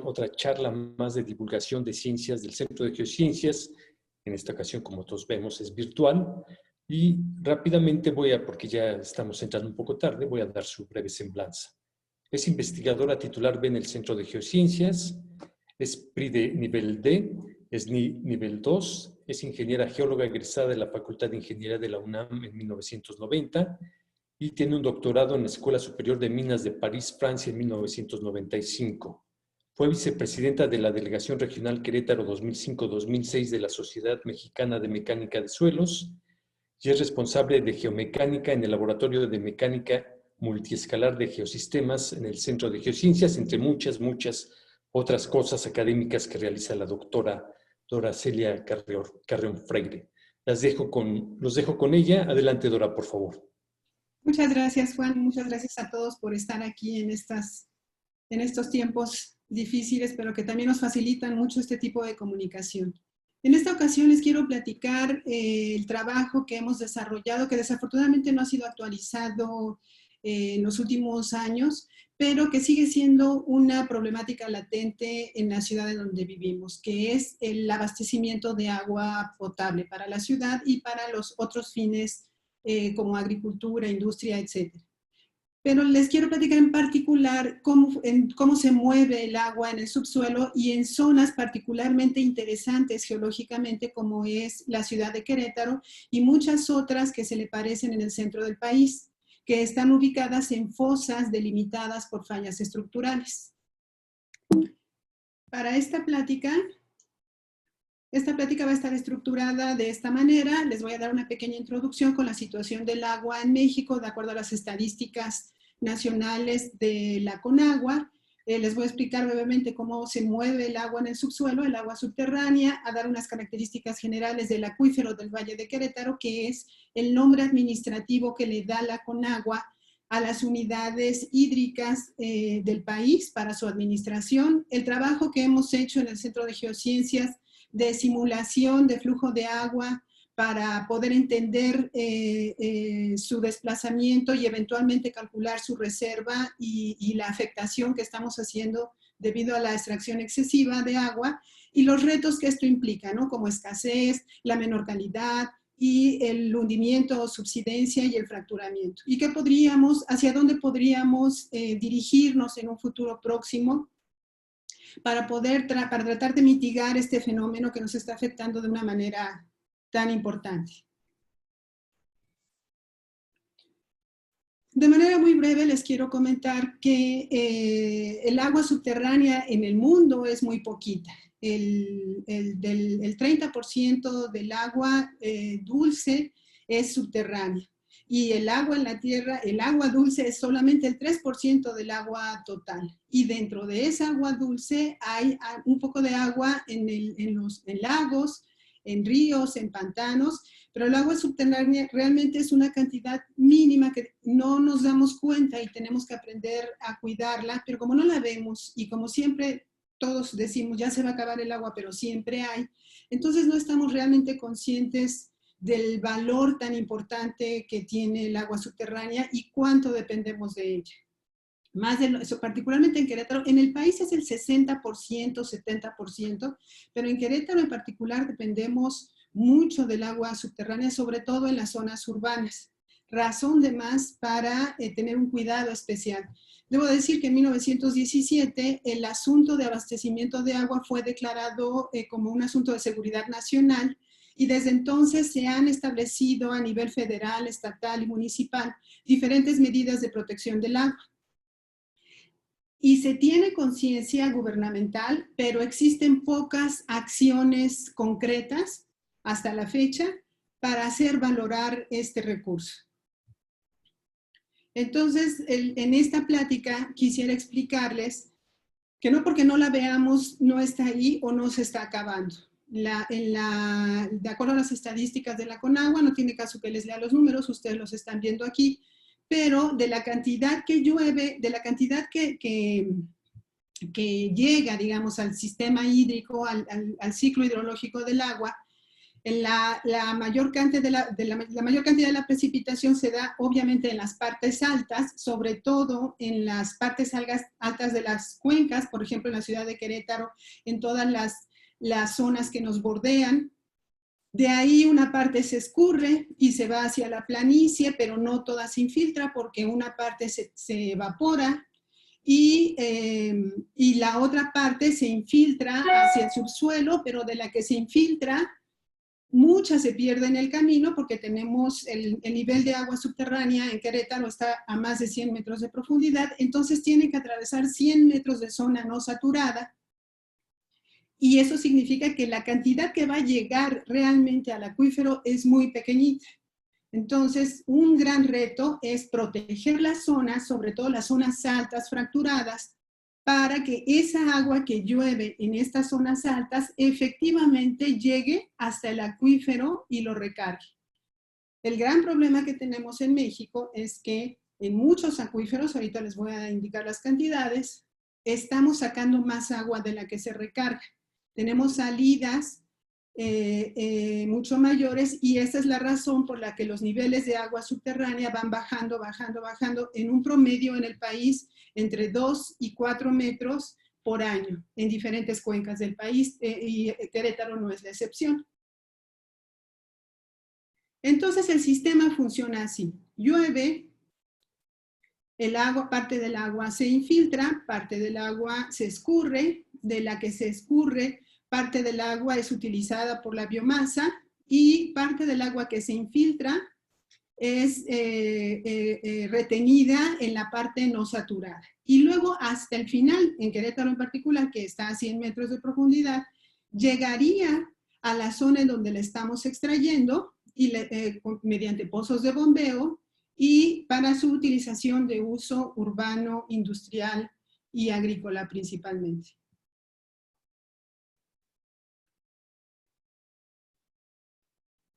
otra charla más de divulgación de ciencias del Centro de Geociencias. En esta ocasión, como todos vemos, es virtual. Y rápidamente porque ya estamos entrando un poco tarde, voy a dar su breve semblanza. Es investigadora titular B en el Centro de Geociencias, es PRI de nivel D, es nivel 2, es ingeniera geóloga egresada de la Facultad de Ingeniería de la UNAM en 1990 y tiene un doctorado en la Escuela Superior de Minas de París, Francia, en 1995. Fue vicepresidenta de la Delegación Regional Querétaro 2005-2006 de la Sociedad Mexicana de Mecánica de Suelos y es responsable de geomecánica en el Laboratorio de Mecánica Multiescalar de Geosistemas en el Centro de Geociencias, entre muchas otras cosas académicas que realiza la doctora Dora Celia Carreón Freire. Los dejo con ella. Adelante, Dora, por favor. Muchas gracias, Juan. Muchas gracias a todos por estar aquí en estos tiempos difíciles, pero que también nos facilitan mucho este tipo de comunicación. En esta ocasión les quiero platicar el trabajo que hemos desarrollado, que desafortunadamente no ha sido actualizado en los últimos años, pero que sigue siendo una problemática latente en la ciudad en donde vivimos, que es el abastecimiento de agua potable para la ciudad y para los otros fines como agricultura, industria, etc. Pero les quiero platicar en particular cómo se mueve el agua en el subsuelo y en zonas particularmente interesantes geológicamente como es la ciudad de Querétaro y muchas otras que se le parecen en el centro del país, que están ubicadas en fosas delimitadas por fallas estructurales. Para esta plática va a estar estructurada de esta manera. Les voy a dar una pequeña introducción con la situación del agua en México, de acuerdo a las estadísticas nacionales de la Conagua. Les voy a explicar brevemente cómo se mueve el agua en el subsuelo, el agua subterránea, a dar unas características generales del acuífero del Valle de Querétaro, que es el nombre administrativo que le da la Conagua a las unidades hídricas del país para su administración. El trabajo que hemos hecho en el Centro de Geociencias de simulación de flujo de agua para poder entender su desplazamiento y eventualmente calcular su reserva y la afectación que estamos haciendo debido a la extracción excesiva de agua y los retos que esto implica, ¿no? Como escasez, la menor calidad y el hundimiento o subsidencia y el fracturamiento. ¿Y hacia dónde podríamos dirigirnos en un futuro próximo para tratar de mitigar este fenómeno que nos está afectando de una manera tan importante? De manera muy breve les quiero comentar que el agua subterránea en el mundo es muy poquita. El 30% del agua dulce es subterránea. Y el agua en la tierra, el agua dulce es solamente el 3% del agua total. Y dentro de esa agua dulce hay un poco de agua en lagos, en ríos, en pantanos, pero el agua subterránea realmente es una cantidad mínima que no nos damos cuenta y tenemos que aprender a cuidarla, pero como no la vemos y como siempre todos decimos ya se va a acabar el agua, pero siempre hay, entonces no estamos realmente conscientes del valor tan importante que tiene el agua subterránea y cuánto dependemos de ella. Más de eso, particularmente en Querétaro, en el país es el 60%, 70%, pero en Querétaro en particular dependemos mucho del agua subterránea, sobre todo en las zonas urbanas. Razón de más para tener un cuidado especial. Debo decir que en 1917 el asunto de abastecimiento de agua fue declarado como un asunto de seguridad nacional y desde entonces se han establecido a nivel federal, estatal y municipal diferentes medidas de protección del agua. Y se tiene conciencia gubernamental, pero existen pocas acciones concretas hasta la fecha para hacer valorar este recurso. Entonces, en esta plática quisiera explicarles que no porque no la veamos no está ahí o no se está acabando. De acuerdo a las estadísticas de la Conagua, no tiene caso que les lea los números, ustedes los están viendo aquí, pero de la cantidad que llueve, de la cantidad que llega, digamos, al sistema hídrico, al ciclo hidrológico del agua, La mayor cantidad la mayor cantidad de la precipitación se da obviamente en las partes altas, sobre todo en las partes altas de las cuencas, por ejemplo en la ciudad de Querétaro, en todas las zonas que nos bordean. De ahí una parte se escurre y se va hacia la planicie, pero no toda se infiltra porque una parte se evapora y la otra parte se infiltra hacia el subsuelo, pero de la que se infiltra, mucha se pierde en el camino porque tenemos el nivel de agua subterránea en Querétaro está a más de 100 metros de profundidad, entonces tiene que atravesar 100 metros de zona no saturada, y eso significa que la cantidad que va a llegar realmente al acuífero es muy pequeñita. Entonces, un gran reto es proteger las zonas, sobre todo las zonas altas fracturadas, para que esa agua que llueve en estas zonas altas efectivamente llegue hasta el acuífero y lo recargue. El gran problema que tenemos en México es que en muchos acuíferos, ahorita les voy a indicar las cantidades, estamos sacando más agua de la que se recarga. Tenemos salidas mucho mayores y esa es la razón por la que los niveles de agua subterránea van bajando, bajando, bajando en un promedio en el país entre 2 y 4 metros por año en diferentes cuencas del país y Querétaro no es la excepción. Entonces el sistema funciona así. Llueve, el agua, parte del agua se infiltra, parte del agua se escurre, de la que se escurre, parte del agua es utilizada por la biomasa y parte del agua que se infiltra es retenida en la parte no saturada. Y luego hasta el final, en Querétaro en particular, que está a 100 metros de profundidad, llegaría a la zona en donde la estamos extrayendo y mediante pozos de bombeo y para su utilización de uso urbano, industrial y agrícola principalmente.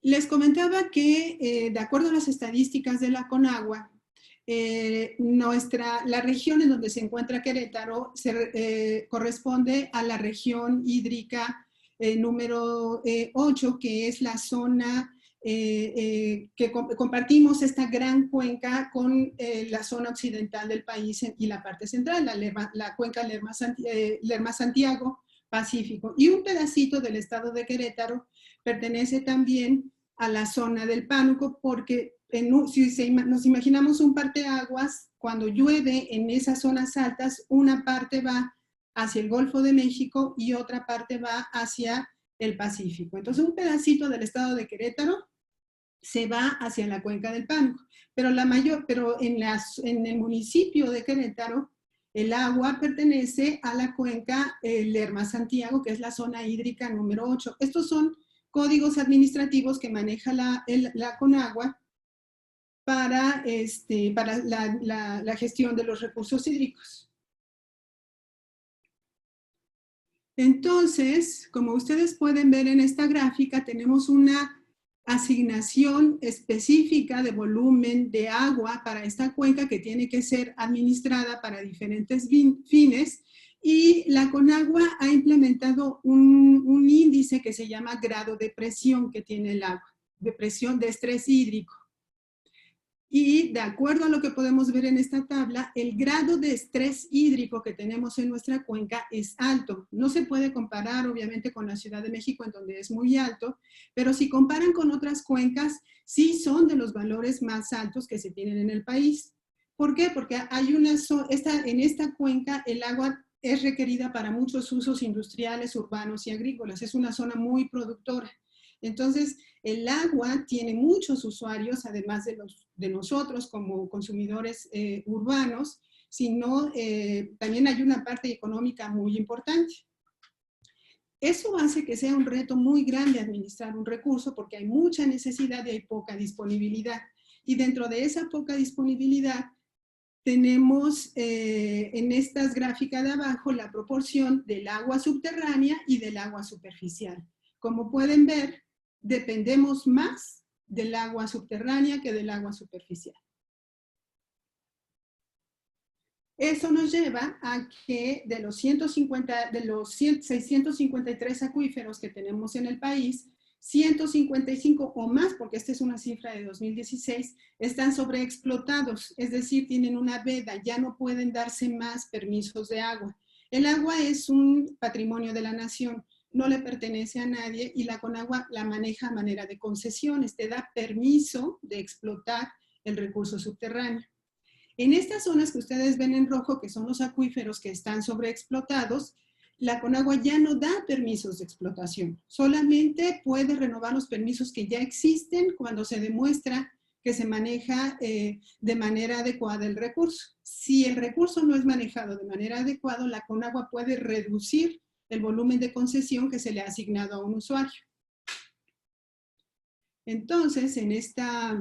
Les comentaba que, de acuerdo a las estadísticas de la CONAGUA, la región en donde se encuentra Querétaro corresponde a la región hídrica número 8, que es la zona que compartimos esta gran cuenca con la zona occidental del país y la parte central, la cuenca Lerma-Santiago Pacífico. Y un pedacito del estado de Querétaro pertenece también a la zona del Pánuco, porque si nos imaginamos un parteaguas, cuando llueve en esas zonas altas, una parte va hacia el Golfo de México y otra parte va hacia el Pacífico. Entonces un pedacito del estado de Querétaro se va hacia la cuenca del Pánuco, pero en el municipio de Querétaro el agua pertenece a la cuenca Lerma-Santiago, que es la zona hídrica número 8. Estos son códigos administrativos que maneja la CONAGUA para la gestión de los recursos hídricos. Entonces, como ustedes pueden ver en esta gráfica, tenemos una asignación específica de volumen de agua para esta cuenca que tiene que ser administrada para diferentes fines, y la CONAGUA ha implementado un índice que se llama grado de presión que tiene el agua, de presión de estrés hídrico. Y de acuerdo a lo que podemos ver en esta tabla, el grado de estrés hídrico que tenemos en nuestra cuenca es alto. No se puede comparar obviamente con la Ciudad de México, en donde es muy alto, pero si comparan con otras cuencas, sí son de los valores más altos que se tienen en el país. ¿Por qué? Porque en esta cuenca el agua es requerida para muchos usos industriales, urbanos y agrícolas. Es una zona muy productora. Entonces, el agua tiene muchos usuarios, además de nosotros como consumidores urbanos, sino también hay una parte económica muy importante. Eso hace que sea un reto muy grande administrar un recurso porque hay mucha necesidad y hay poca disponibilidad. Y dentro de esa poca disponibilidad, tenemos en estas gráficas de abajo la proporción del agua subterránea y del agua superficial. Como pueden ver, dependemos más del agua subterránea que del agua superficial. Eso nos lleva a que de los 653 acuíferos que tenemos en el país, 155 o más, porque esta es una cifra de 2016, están sobreexplotados, es decir, tienen una veda, ya no pueden darse más permisos de agua. El agua es un patrimonio de la nación, no le pertenece a nadie y la Conagua la maneja a manera de concesiones, te da permiso de explotar el recurso subterráneo. En estas zonas que ustedes ven en rojo, que son los acuíferos que están sobreexplotados, la Conagua ya no da permisos de explotación, solamente puede renovar los permisos que ya existen cuando se demuestra que se maneja de manera adecuada el recurso. Si el recurso no es manejado de manera adecuada, la Conagua puede reducir el volumen de concesión que se le ha asignado a un usuario. Entonces, en esta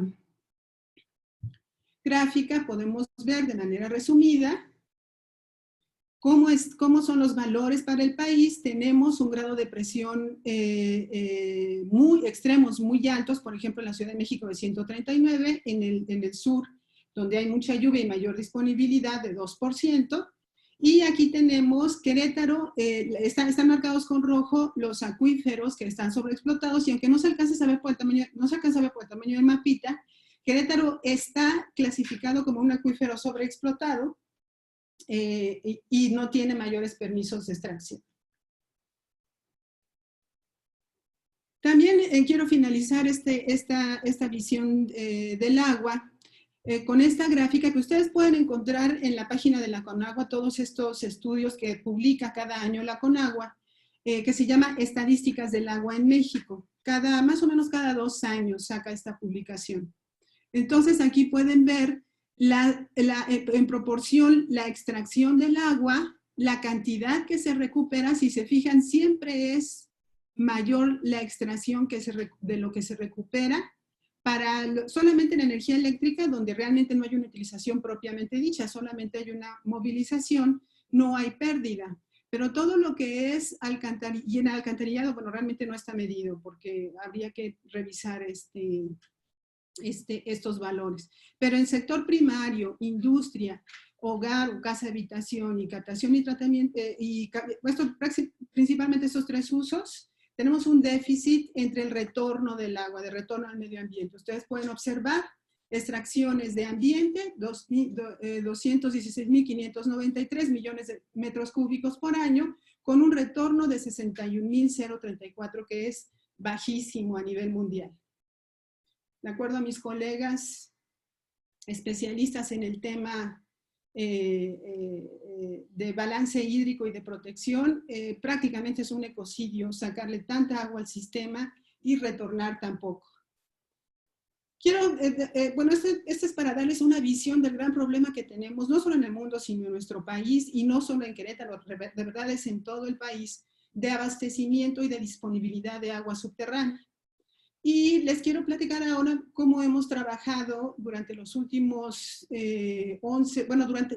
gráfica podemos ver de manera resumida ¿cómo son los valores para el país? Tenemos un grado de presión muy extremos, muy altos, por ejemplo, en la Ciudad de México de 139, en el sur, donde hay mucha lluvia y mayor disponibilidad, de 2%, y aquí tenemos Querétaro, están marcados con rojo los acuíferos que están sobreexplotados, y aunque no se alcanza a saber por el tamaño, del mapita, Querétaro está clasificado como un acuífero sobreexplotado, y no tiene mayores permisos de extracción. También quiero finalizar esta visión del agua con esta gráfica que ustedes pueden encontrar en la página de la Conagua, todos estos estudios que publica cada año la Conagua, que se llama Estadísticas del Agua en México. Más o menos cada 2 años saca esta publicación. Entonces aquí pueden ver en proporción la extracción del agua, la cantidad que se recupera, si se fijan, siempre es mayor la extracción de lo que se recupera solamente en energía eléctrica, donde realmente no hay una utilización propiamente dicha, solamente hay una movilización, no hay pérdida. Pero todo lo que es y en alcantarillado, bueno, realmente no está medido, porque habría que revisar estos valores. Pero en sector primario, industria, hogar o casa habitación y captación y tratamiento, principalmente estos 3 usos, tenemos un déficit entre el retorno del agua, de retorno al medio ambiente. Ustedes pueden observar extracciones de ambiente, 216.593 millones de metros cúbicos por año, con un retorno de 61.034, que es bajísimo a nivel mundial. De acuerdo a mis colegas especialistas en el tema de balance hídrico y de protección, prácticamente es un ecocidio sacarle tanta agua al sistema y retornar tan poco. Bueno, este es para darles una visión del gran problema que tenemos, no solo en el mundo, sino en nuestro país, y no solo en Querétaro, de verdad es en todo el país, de abastecimiento y de disponibilidad de agua subterránea. Y les quiero platicar ahora cómo hemos trabajado durante los últimos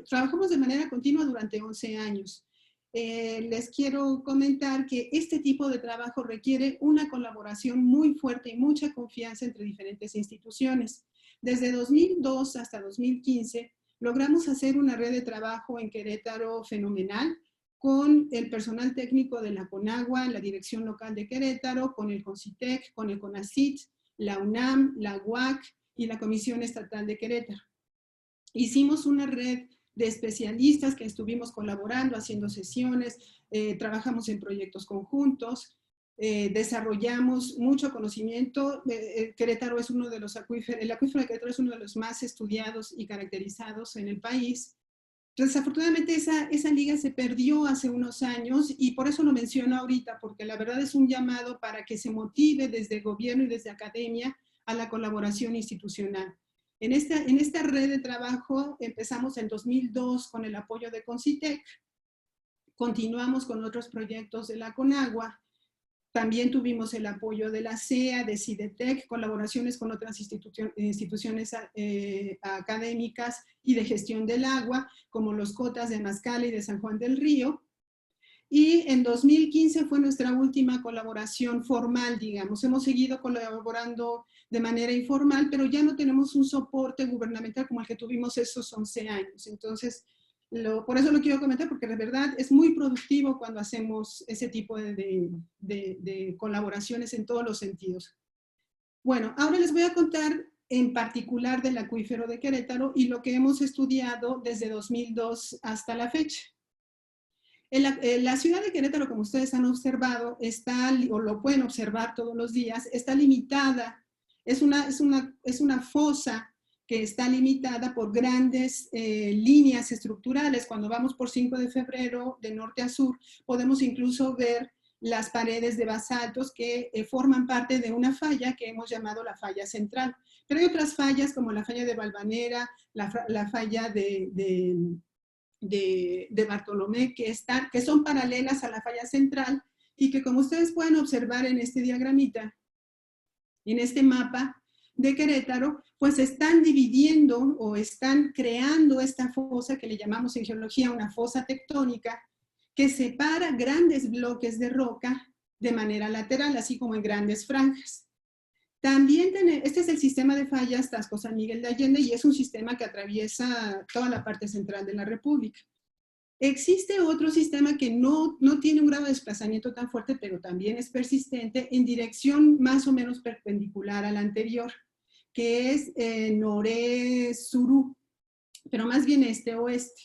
trabajamos de manera continua durante 11 años. Les quiero comentar que este tipo de trabajo requiere una colaboración muy fuerte y mucha confianza entre diferentes instituciones. Desde 2002 hasta 2015 logramos hacer una red de trabajo en Querétaro fenomenal, con el personal técnico de la Conagua, la Dirección Local de Querétaro, con el CONCITEC, con el CONACYT, la UNAM, la UAC y la Comisión Estatal de Querétaro. Hicimos una red de especialistas que estuvimos colaborando, haciendo sesiones, trabajamos en proyectos conjuntos, desarrollamos mucho conocimiento. Querétaro es uno de los acuíferos, el acuífero de Querétaro es uno de los más estudiados y caracterizados en el país. Desafortunadamente esa liga se perdió hace unos años y por eso lo menciono ahorita, porque la verdad es un llamado para que se motive desde el gobierno y desde academia a la colaboración institucional. En esta red de trabajo empezamos en 2002 con el apoyo de CONCITEC, continuamos con otros proyectos de la Conagua, también tuvimos el apoyo de la CEA, de CIDETEC, colaboraciones con otras instituciones académicas y de gestión del agua, como los COTAS de Amazcala y de San Juan del Río. Y en 2015 fue nuestra última colaboración formal, digamos. Hemos seguido colaborando de manera informal, pero ya no tenemos un soporte gubernamental como el que tuvimos esos 11 años. Entonces, Por eso lo quiero comentar, porque de verdad es muy productivo cuando hacemos ese tipo de colaboraciones en todos los sentidos. Bueno, ahora les voy a contar en particular del acuífero de Querétaro y lo que hemos estudiado desde 2002 hasta la fecha. La ciudad de Querétaro, como ustedes han observado, o lo pueden observar todos los días, está limitada, es una fosa que está limitada por grandes líneas estructurales. Cuando vamos por 5 de febrero, de norte a sur, podemos incluso ver las paredes de basaltos que forman parte de una falla que hemos llamado la falla central. Pero hay otras fallas como la falla de Valvanera, la falla de Bartolomé, que son paralelas a la falla central y que, como ustedes pueden observar en este diagramita, en este mapa de Querétaro, pues están dividiendo o están creando esta fosa que le llamamos en geología una fosa tectónica, que separa grandes bloques de roca de manera lateral, así como en grandes franjas. También este es el sistema de fallas Taxco San Miguel de Allende y es un sistema que atraviesa toda la parte central de la República. Existe otro sistema que no tiene un grado de desplazamiento tan fuerte, pero también es persistente en dirección más o menos perpendicular al anterior, que es Noré-Surú, pero más bien este-oeste,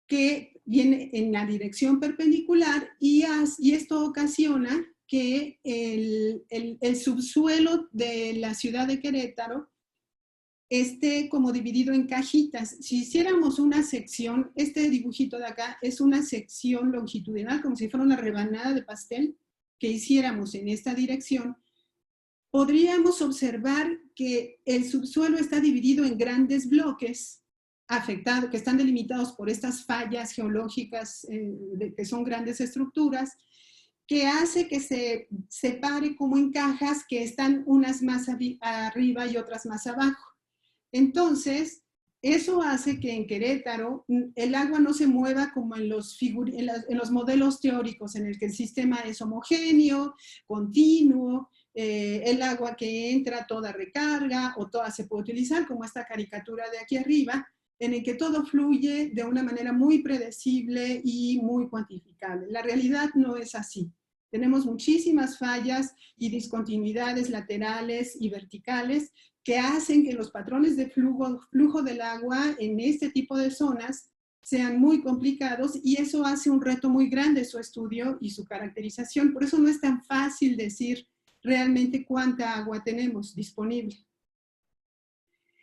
que viene en la dirección perpendicular y esto ocasiona que el subsuelo de la ciudad de Querétaro esté como dividido en cajitas. Si hiciéramos una sección, este dibujito de acá es una sección longitudinal, como si fuera una rebanada de pastel que hiciéramos en esta dirección, podríamos observar que el subsuelo está dividido en grandes bloques afectados, que están delimitados por estas fallas geológicas, que son grandes estructuras, que hace que se separe como en cajas que están unas más arriba y otras más abajo. Entonces, eso hace que en Querétaro el agua no se mueva como en los modelos teóricos en el que el sistema es homogéneo, continuo, el agua que entra toda recarga o toda se puede utilizar, como esta caricatura de aquí arriba, en el que todo fluye de una manera muy predecible y muy cuantificable. La realidad no es así. Tenemos muchísimas fallas y discontinuidades laterales y verticales que hacen que los patrones de flujo del agua en este tipo de zonas sean muy complicados y eso hace un reto muy grande su estudio y su caracterización. Por eso no es tan fácil decir realmente cuánta agua tenemos disponible.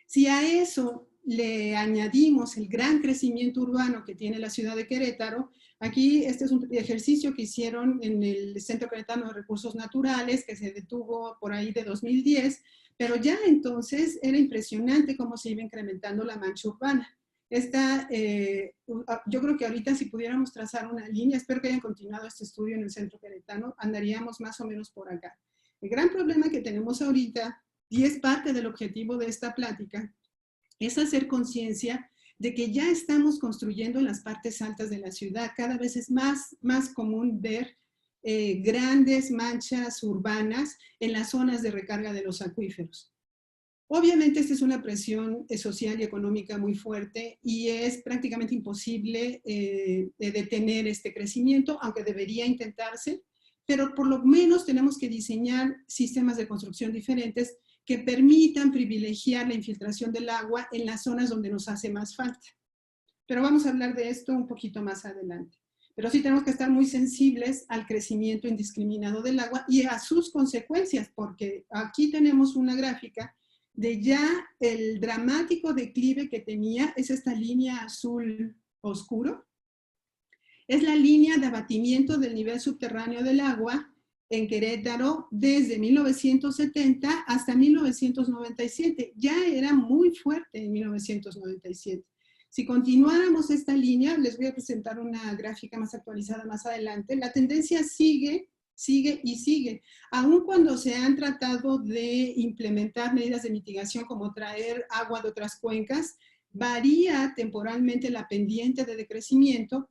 Si a eso le añadimos el gran crecimiento urbano que tiene la ciudad de Querétaro, aquí este es un ejercicio que hicieron en el Centro Queretano de Recursos Naturales, que se detuvo por ahí de 2010, pero ya entonces era impresionante cómo se iba incrementando la mancha urbana. Yo creo que ahorita si pudiéramos trazar una línea, espero que hayan continuado este estudio en el Centro Queretano, andaríamos más o menos por acá. El gran problema que tenemos ahorita, y es parte del objetivo de esta plática, es hacer conciencia de que ya estamos construyendo en las partes altas de la ciudad. Cada vez es más común ver grandes manchas urbanas en las zonas de recarga de los acuíferos. Obviamente esta es una presión social y económica muy fuerte y es prácticamente imposible detener este crecimiento, aunque debería intentarse, pero por lo menos tenemos que diseñar sistemas de construcción diferentes que permitan privilegiar la infiltración del agua en las zonas donde nos hace más falta. Pero vamos a hablar de esto un poquito más adelante. Pero sí tenemos que estar muy sensibles al crecimiento indiscriminado del agua y a sus consecuencias, porque aquí tenemos una gráfica de ya el dramático declive que tenía, es esta línea azul oscuro, es la línea de abatimiento del nivel subterráneo del agua en Querétaro desde 1970 hasta 1997. Ya era muy fuerte en 1997. Si continuáramos esta línea, les voy a presentar una gráfica más actualizada más adelante, la tendencia sigue y sigue. Aun cuando se han tratado de implementar medidas de mitigación como traer agua de otras cuencas, varía temporalmente la pendiente de decrecimiento,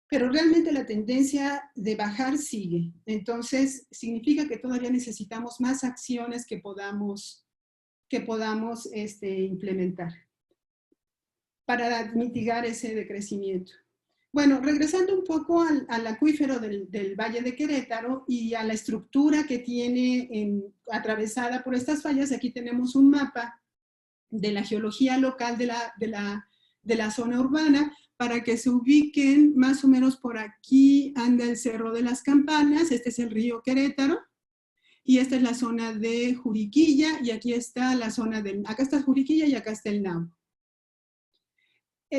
pero realmente la tendencia de bajar sigue. Entonces, significa que todavía necesitamos más acciones que podamos implementar. para mitigar ese decrecimiento. Bueno, regresando un poco al acuífero del Valle de Querétaro y a la estructura que tiene atravesada por estas fallas, aquí tenemos un mapa de la geología local de la zona urbana, para que se ubiquen más o menos por aquí anda el Cerro de las Campanas, este es el río Querétaro, y esta es la zona de Juriquilla, y aquí está la zona acá está Juriquilla y acá está el Nabo.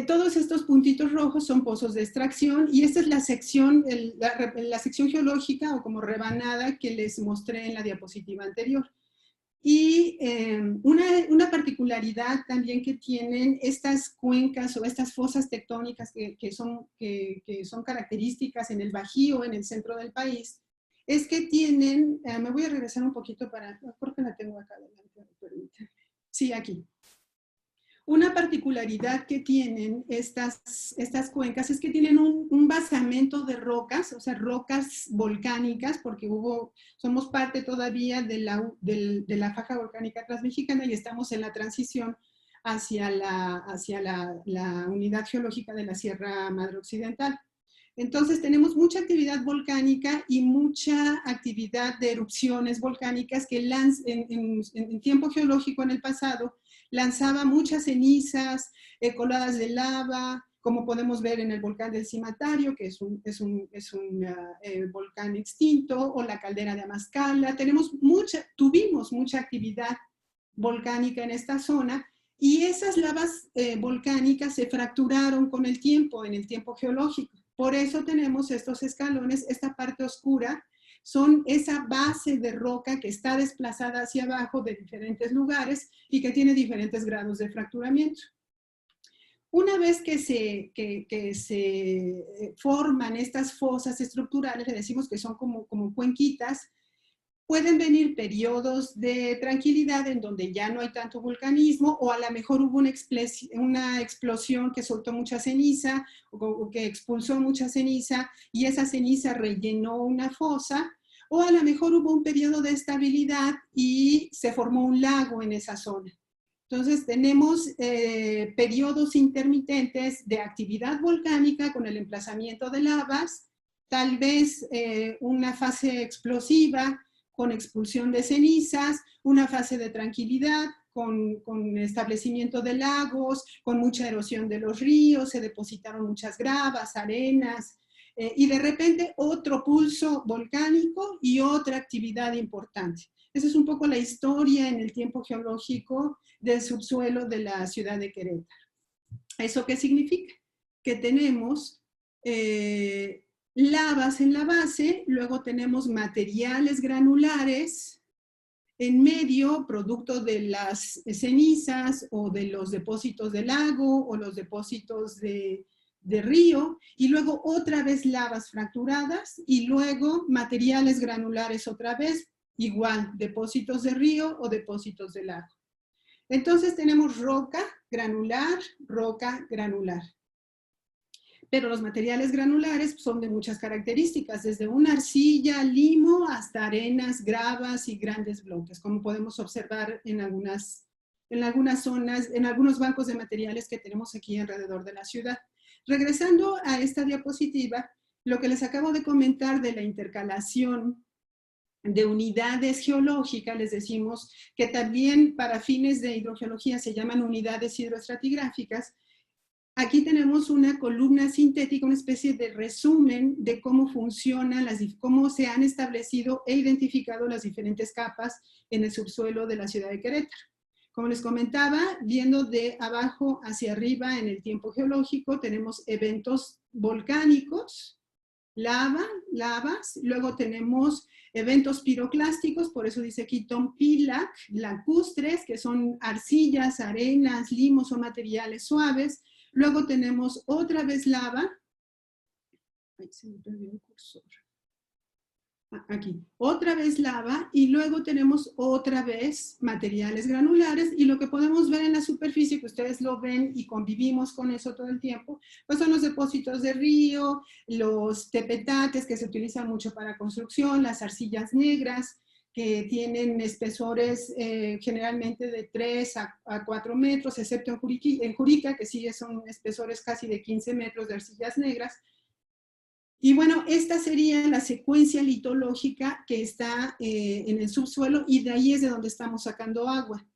Todos estos puntitos rojos son pozos de extracción, y esta es la sección, la sección geológica o como rebanada que les mostré en la diapositiva anterior. Y una particularidad también que tienen estas cuencas o estas fosas tectónicas que son características en el Bajío, en el centro del país, es que tienen, me voy a regresar un poquito creo que la tengo acá adelante, permítanme. Sí, aquí. Una particularidad que tienen estas cuencas es que tienen un basamento de rocas, o sea, rocas volcánicas, porque somos parte todavía de la faja volcánica transmexicana y estamos en la transición hacia la unidad geológica de la Sierra Madre Occidental. Entonces tenemos mucha actividad volcánica y mucha actividad de erupciones volcánicas que en tiempo geológico en el pasado lanzaba muchas cenizas, coladas de lava, como podemos ver en el volcán del Cimatario, que es un volcán extinto, o la caldera de Amascala. Tuvimos mucha actividad volcánica en esta zona, y esas lavas volcánicas se fracturaron con el tiempo, en el tiempo geológico. Por eso tenemos estos escalones, esta parte oscura, son esa base de roca que está desplazada hacia abajo de diferentes lugares y que tiene diferentes grados de fracturamiento. Una vez que se forman estas fosas estructurales, le decimos que son como cuenquitas, pueden venir periodos de tranquilidad en donde ya no hay tanto vulcanismo, o a lo mejor hubo una explosión que soltó mucha ceniza o que expulsó mucha ceniza y esa ceniza rellenó una fosa, o a lo mejor hubo un periodo de estabilidad y se formó un lago en esa zona. Entonces tenemos periodos intermitentes de actividad volcánica con el emplazamiento de lavas, tal vez una fase explosiva, con expulsión de cenizas, una fase de tranquilidad, con establecimiento de lagos, con mucha erosión de los ríos, se depositaron muchas gravas, arenas, y de repente otro pulso volcánico y otra actividad importante. Esa es un poco la historia en el tiempo geológico del subsuelo de la ciudad de Querétaro. ¿Eso qué significa? Que tenemos lavas en la base, luego tenemos materiales granulares en medio, producto de las cenizas o de los depósitos de lago o los depósitos de río, y luego otra vez lavas fracturadas y luego materiales granulares otra vez, igual, depósitos de río o depósitos de lago. Entonces tenemos roca granular, roca granular. Pero los materiales granulares son de muchas características, desde una arcilla, limo, hasta arenas, gravas y grandes bloques, como podemos observar en algunas zonas, en algunos bancos de materiales que tenemos aquí alrededor de la ciudad. Regresando a esta diapositiva, lo que les acabo de comentar de la intercalación de unidades geológicas, les decimos que también para fines de hidrogeología se llaman unidades hidroestratigráficas. Aquí tenemos una columna sintética, una especie de resumen de cómo funcionan, cómo se han establecido e identificado las diferentes capas en el subsuelo de la ciudad de Querétaro. Como les comentaba, viendo de abajo hacia arriba en el tiempo geológico, tenemos eventos volcánicos, lavas, luego tenemos eventos piroclásticos, por eso dice aquí tompilac, lacustres, que son arcillas, arenas, limos o materiales suaves. Luego tenemos otra vez lava. Ay, se me perdió el cursor. Aquí, otra vez lava, y luego tenemos otra vez materiales granulares, y lo que podemos ver en la superficie, que ustedes lo ven y convivimos con eso todo el tiempo, pues son los depósitos de río, los tepetates que se utilizan mucho para construcción, las arcillas negras, que tienen espesores generalmente de 3 a 4 metros, excepto en Jurica, que sí son espesores casi de 15 metros de arcillas negras. Y bueno, esta sería la secuencia litológica que está en el subsuelo, y de ahí es de donde estamos sacando agua.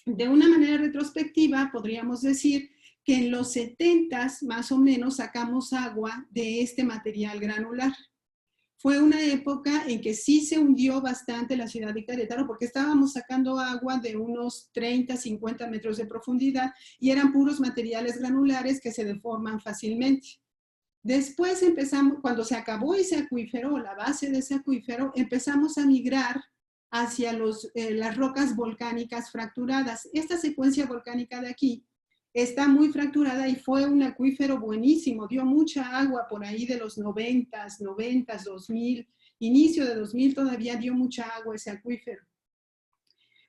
De una manera retrospectiva, podríamos decir que en los 70s, más o menos, sacamos agua de este material granular. Fue una época en que sí se hundió bastante la ciudad de Querétaro, porque estábamos sacando agua de unos 30, 50 metros de profundidad, y eran puros materiales granulares que se deforman fácilmente. Después empezamos, cuando se acabó ese acuífero, la base de ese acuífero, empezamos a migrar hacia las rocas volcánicas fracturadas. Esta secuencia volcánica de aquí está muy fracturada y fue un acuífero buenísimo, dio mucha agua por ahí de los 90s, 2000, inicio de 2000 todavía dio mucha agua ese acuífero.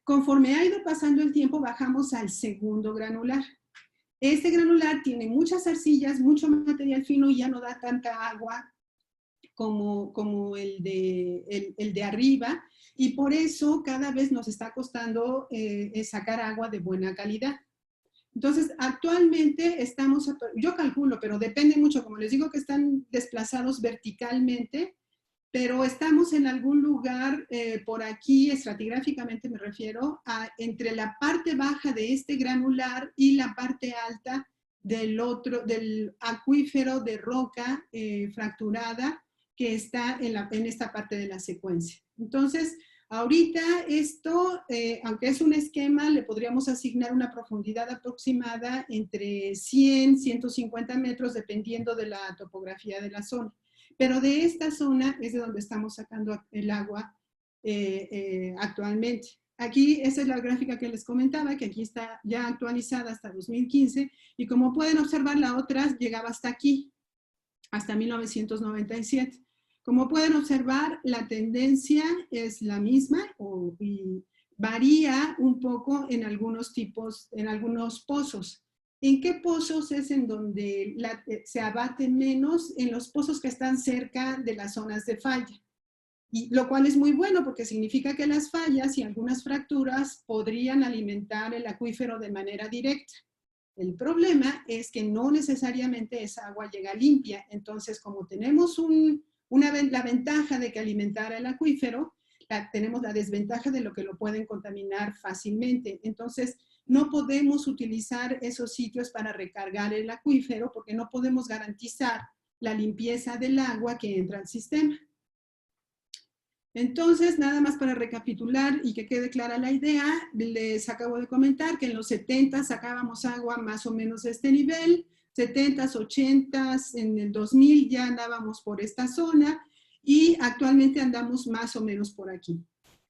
Conforme ha ido pasando el tiempo, bajamos al segundo granular. Este granular tiene muchas arcillas, mucho material fino, y ya no da tanta agua como el de arriba, y por eso cada vez nos está costando sacar agua de buena calidad. Entonces, actualmente estamos, yo calculo, pero depende mucho, como les digo, que están desplazados verticalmente, pero estamos en algún lugar por aquí, estratigráficamente me refiero, entre la parte baja de este granular y la parte alta del acuífero de roca fracturada que está en esta parte de la secuencia. Entonces, ahorita esto, aunque es un esquema, le podríamos asignar una profundidad aproximada entre 100, 150 metros, dependiendo de la topografía de la zona. Pero de esta zona es de donde estamos sacando el agua actualmente. Aquí, esa es la gráfica que les comentaba, que aquí está ya actualizada hasta 2015, y como pueden observar, la otra llegaba hasta aquí, hasta 1997. Como pueden observar, la tendencia es la misma y varía un poco en algunos tipos, en algunos pozos. ¿En qué pozos es en donde se abate menos? En los pozos que están cerca de las zonas de falla. Y lo cual es muy bueno, porque significa que las fallas y algunas fracturas podrían alimentar el acuífero de manera directa. El problema es que no necesariamente esa agua llega limpia. Entonces, como tenemos la ventaja de que alimentara el acuífero, tenemos la desventaja de lo que lo pueden contaminar fácilmente. Entonces, no podemos utilizar esos sitios para recargar el acuífero, porque no podemos garantizar la limpieza del agua que entra al sistema. Entonces, nada más para recapitular y que quede clara la idea, les acabo de comentar que en los 70 sacábamos agua más o menos de este nivel, 70s, 80s, en el 2000 ya andábamos por esta zona, y actualmente andamos más o menos por aquí.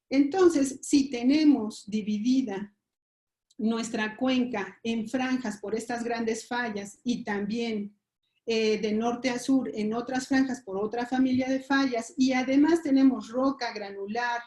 Entonces, si tenemos dividida nuestra cuenca en franjas por estas grandes fallas, y también de norte a sur en otras franjas por otra familia de fallas, y además tenemos roca granular,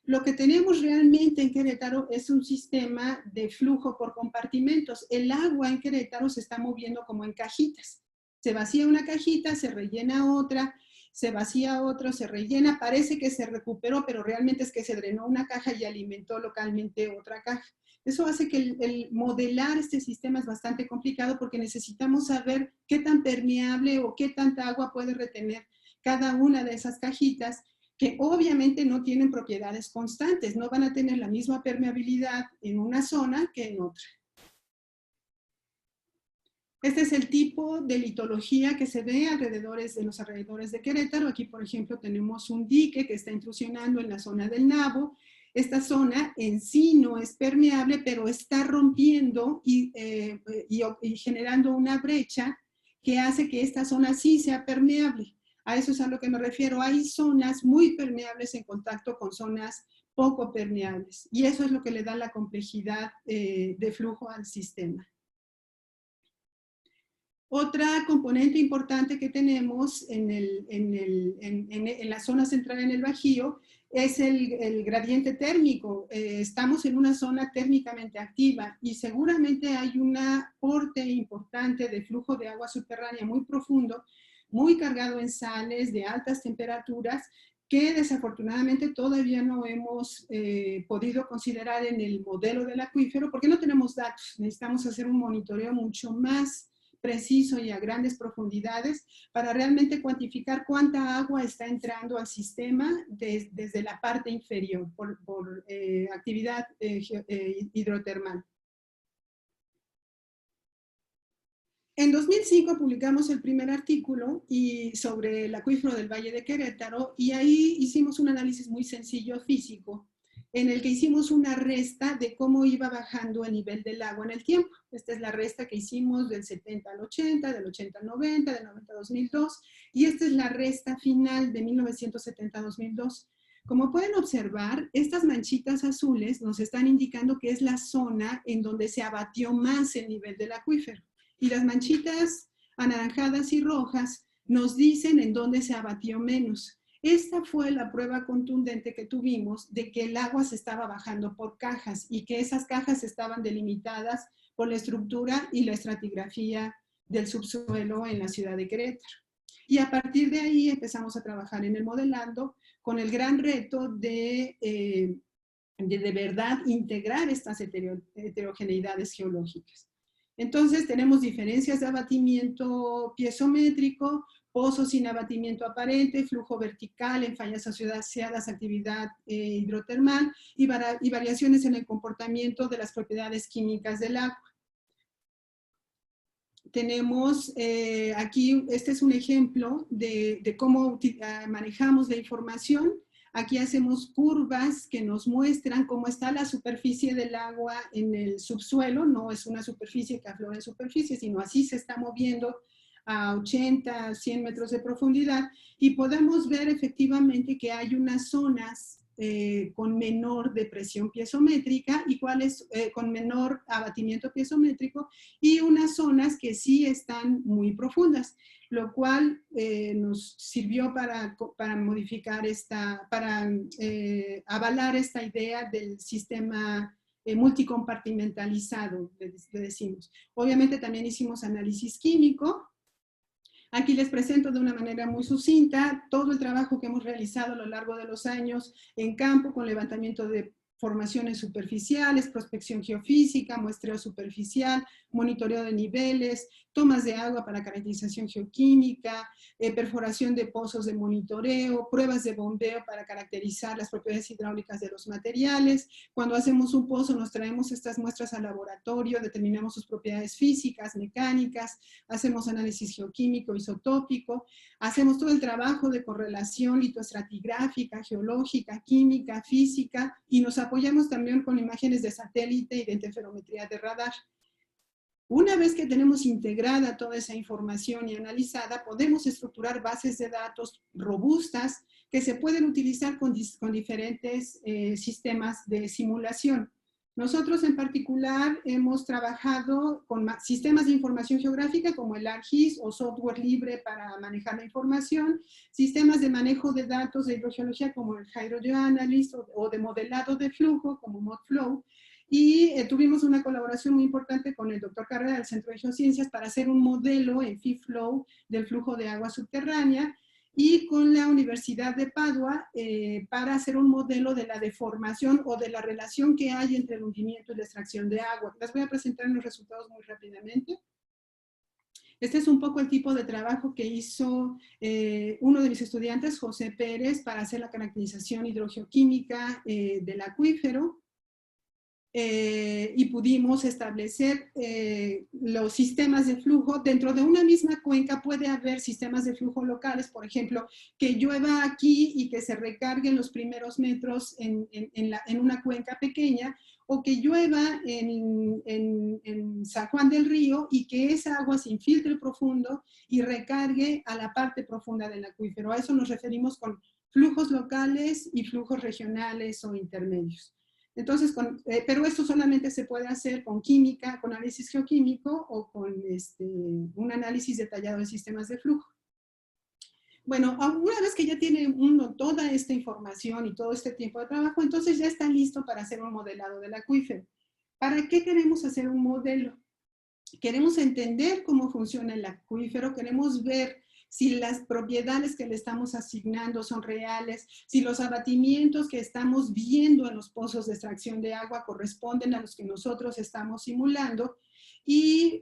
lo que tenemos realmente en Querétaro es un sistema de flujo por compartimentos. El agua en Querétaro se está moviendo como en cajitas. Se vacía una cajita, se rellena otra, se vacía otra, se rellena, parece que se recuperó, pero realmente es que se drenó una caja y alimentó localmente otra caja. Eso hace que el modelar este sistema es bastante complicado, porque necesitamos saber qué tan permeable o qué tanta agua puede retener cada una de esas cajitas, que obviamente no tienen propiedades constantes, no van a tener la misma permeabilidad en una zona que en otra. Este es el tipo de litología que se ve de los alrededores de Querétaro. Aquí, por ejemplo, tenemos un dique que está intrusionando en la zona del Nabo. Esta zona en sí no es permeable, pero está rompiendo y generando una brecha que hace que esta zona sí sea permeable. A eso es a lo que me refiero. Hay zonas muy permeables en contacto con zonas poco permeables, y eso es lo que le da la complejidad de flujo al sistema. Otra componente importante que tenemos en la zona central en el Bajío es el gradiente térmico. Estamos en una zona térmicamente activa, y seguramente hay un aporte importante de flujo de agua subterránea muy profundo, muy cargado en sales, de altas temperaturas, que desafortunadamente todavía no hemos podido considerar en el modelo del acuífero porque no tenemos datos. Necesitamos hacer un monitoreo mucho más preciso y a grandes profundidades para realmente cuantificar cuánta agua está entrando al sistema desde la parte inferior por actividad hidrotermal. En 2005 publicamos el primer artículo sobre el acuífero del Valle de Querétaro y ahí hicimos un análisis muy sencillo físico en el que hicimos una resta de cómo iba bajando el nivel del agua en el tiempo. Esta es la resta que hicimos del 70 al 80, del 80 al 90, del 90 a 2002 y esta es la resta final de 1970 a 2002. Como pueden observar, estas manchitas azules nos están indicando que es la zona en donde se abatió más el nivel del acuífero. Y las manchitas anaranjadas y rojas nos dicen en dónde se abatió menos. Esta fue la prueba contundente que tuvimos de que el agua se estaba bajando por cajas y que esas cajas estaban delimitadas por la estructura y la estratigrafía del subsuelo en la ciudad de Querétaro. Y a partir de ahí empezamos a trabajar en el modelando con el gran reto de verdad integrar estas heterogeneidades geológicas. Entonces tenemos diferencias de abatimiento piezométrico, pozos sin abatimiento aparente, flujo vertical en fallas asociadas a actividad hidrotermal y variaciones en el comportamiento de las propiedades químicas del agua. Tenemos aquí, este es un ejemplo de cómo manejamos la información. Aquí hacemos curvas que nos muestran cómo está la superficie del agua en el subsuelo. No es una superficie que aflora en superficie, sino así se está moviendo a 80, 100 metros de profundidad. Y podemos ver efectivamente que hay unas zonas con menor depresión piezométrica y cuáles con menor abatimiento piezométrico y unas zonas que sí están muy profundas, lo cual nos sirvió para modificar para avalar esta idea del sistema multicompartimentalizado, le decimos. Obviamente también hicimos análisis químico. Aquí les presento de una manera muy sucinta todo el trabajo que hemos realizado a lo largo de los años en campo con levantamiento de formaciones superficiales, prospección geofísica, muestreo superficial, monitoreo de niveles, tomas de agua para caracterización geoquímica, perforación de pozos de monitoreo, pruebas de bombeo para caracterizar las propiedades hidráulicas de los materiales. Cuando hacemos un pozo nos traemos estas muestras al laboratorio, determinamos sus propiedades físicas, mecánicas, hacemos análisis geoquímico, isotópico, hacemos todo el trabajo de correlación litoestratigráfica, geológica, química, física y nos apoyamos también con imágenes de satélite y de interferometría de radar. Una vez que tenemos integrada toda esa información y analizada, podemos estructurar bases de datos robustas que se pueden utilizar con diferentes sistemas de simulación. Nosotros en particular hemos trabajado con sistemas de información geográfica como el ArcGIS o software libre para manejar la información, sistemas de manejo de datos de hidrogeología como el HydroGeoanalyst o de modelado de flujo como ModFlow, y tuvimos una colaboración muy importante con el doctor Carrera del Centro de Geociencias para hacer un modelo en FIFlow del flujo de agua subterránea y con la Universidad de Padua para hacer un modelo de la deformación o de la relación que hay entre el hundimiento y la extracción de agua. Les voy a presentar los resultados muy rápidamente. Este es un poco el tipo de trabajo que hizo uno de mis estudiantes, José Pérez, para hacer la caracterización hidrogeoquímica del acuífero. Y pudimos establecer los sistemas de flujo. Dentro de una misma cuenca puede haber sistemas de flujo locales, por ejemplo, que llueva aquí y que se recarguen los primeros metros en una cuenca pequeña, o que llueva en San Juan del Río y que esa agua se infiltre profundo y recargue a la parte profunda del acuífero. A eso nos referimos con flujos locales y flujos regionales o intermedios. Entonces, pero esto solamente se puede hacer con química, con análisis geoquímico o con un análisis detallado de sistemas de flujo. Bueno, una vez que ya tiene uno toda esta información y todo este tiempo de trabajo, entonces ya está listo para hacer un modelado del acuífero. ¿Para qué queremos hacer un modelo? Queremos entender cómo funciona el acuífero, queremos ver si las propiedades que le estamos asignando son reales, si los abatimientos que estamos viendo en los pozos de extracción de agua corresponden a los que nosotros estamos simulando, y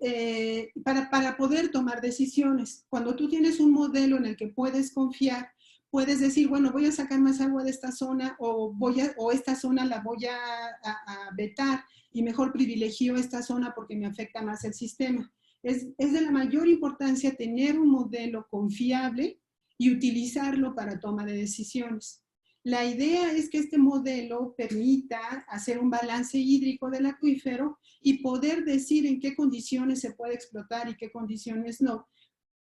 para poder tomar decisiones. Cuando tú tienes un modelo en el que puedes confiar, puedes decir, bueno, voy a sacar más agua de esta zona o esta zona la voy a vetar y mejor privilegio esta zona porque me afecta más el sistema. Es de la mayor importancia tener un modelo confiable y utilizarlo para toma de decisiones. La idea es que este modelo permita hacer un balance hídrico del acuífero y poder decir en qué condiciones se puede explotar y qué condiciones no,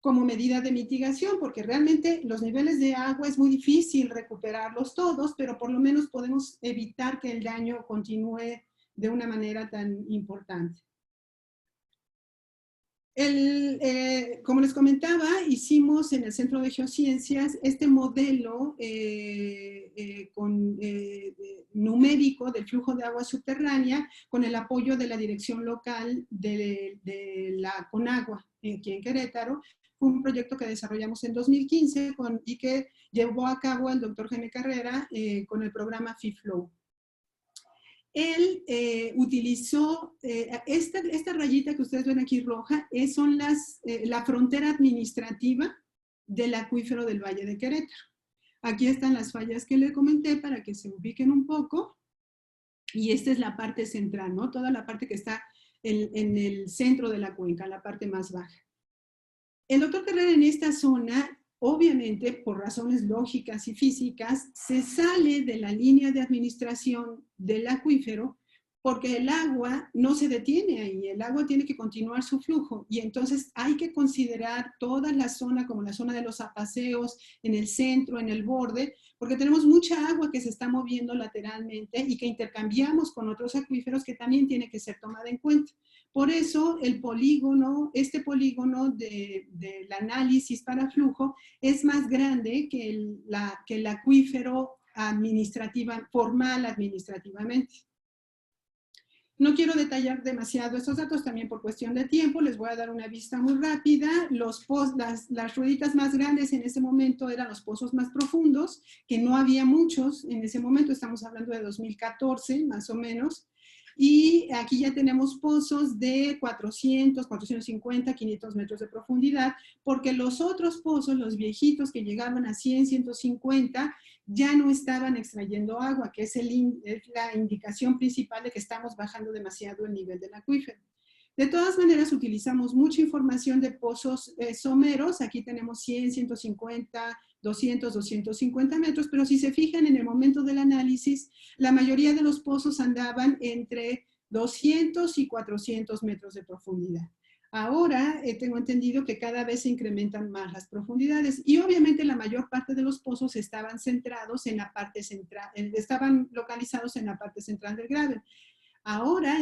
como medida de mitigación, porque realmente los niveles de agua es muy difícil recuperarlos todos, pero por lo menos podemos evitar que el daño continúe de una manera tan importante. Como les comentaba, hicimos en el Centro de Geociencias este modelo numérico del flujo de agua subterránea con el apoyo de la dirección local de la Conagua aquí en Querétaro. Fue un proyecto que desarrollamos en 2015 y que llevó a cabo el doctor Jaime Carrera con el programa FIFLOW. Él utilizó, esta rayita que ustedes ven aquí roja, son la frontera administrativa del acuífero del Valle de Querétaro. Aquí están las fallas que le comenté para que se ubiquen un poco. Y esta es la parte central, ¿no? Toda la parte que está en el centro de la cuenca, la parte más baja. El doctor Carrera en esta zona, obviamente por razones lógicas y físicas, se sale de la línea de administración del acuífero porque el agua no se detiene ahí, el agua tiene que continuar su flujo y entonces hay que considerar toda la zona como la zona de los apaseos, en el centro, en el borde, porque tenemos mucha agua que se está moviendo lateralmente y que intercambiamos con otros acuíferos que también tiene que ser tomada en cuenta. Por eso el polígono, este polígono del análisis para flujo es más grande que el acuífero formal administrativamente. No quiero detallar demasiado estos datos también por cuestión de tiempo, les voy a dar una vista muy rápida. Las rueditas más grandes en ese momento eran los pozos más profundos, que no había muchos en ese momento, estamos hablando de 2014 más o menos. Y aquí ya tenemos pozos de 400, 450, 500 metros de profundidad, porque los otros pozos, los viejitos que llegaban a 100, 150, ya no estaban extrayendo agua, que es la indicación principal de que estamos bajando demasiado el nivel del acuífero. De todas maneras, utilizamos mucha información de pozos someros. Aquí tenemos 100, 150, 200, 250 metros, pero si se fijan en el momento del análisis, la mayoría de los pozos andaban entre 200 y 400 metros de profundidad. Ahora tengo entendido que cada vez se incrementan más las profundidades y obviamente la mayor parte de los pozos estaban centrados en la parte central, estaban localizados en la parte central del graben. Ahora,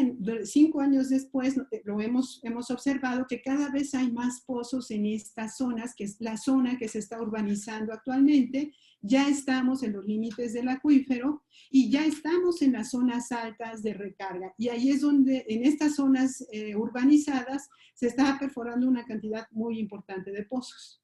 5 años después, hemos observado que cada vez hay más pozos en estas zonas, que es la zona que se está urbanizando actualmente. Ya estamos en los límites del acuífero y ya estamos en las zonas altas de recarga. Y ahí es donde, en estas zonas urbanizadas, se está perforando una cantidad muy importante de pozos.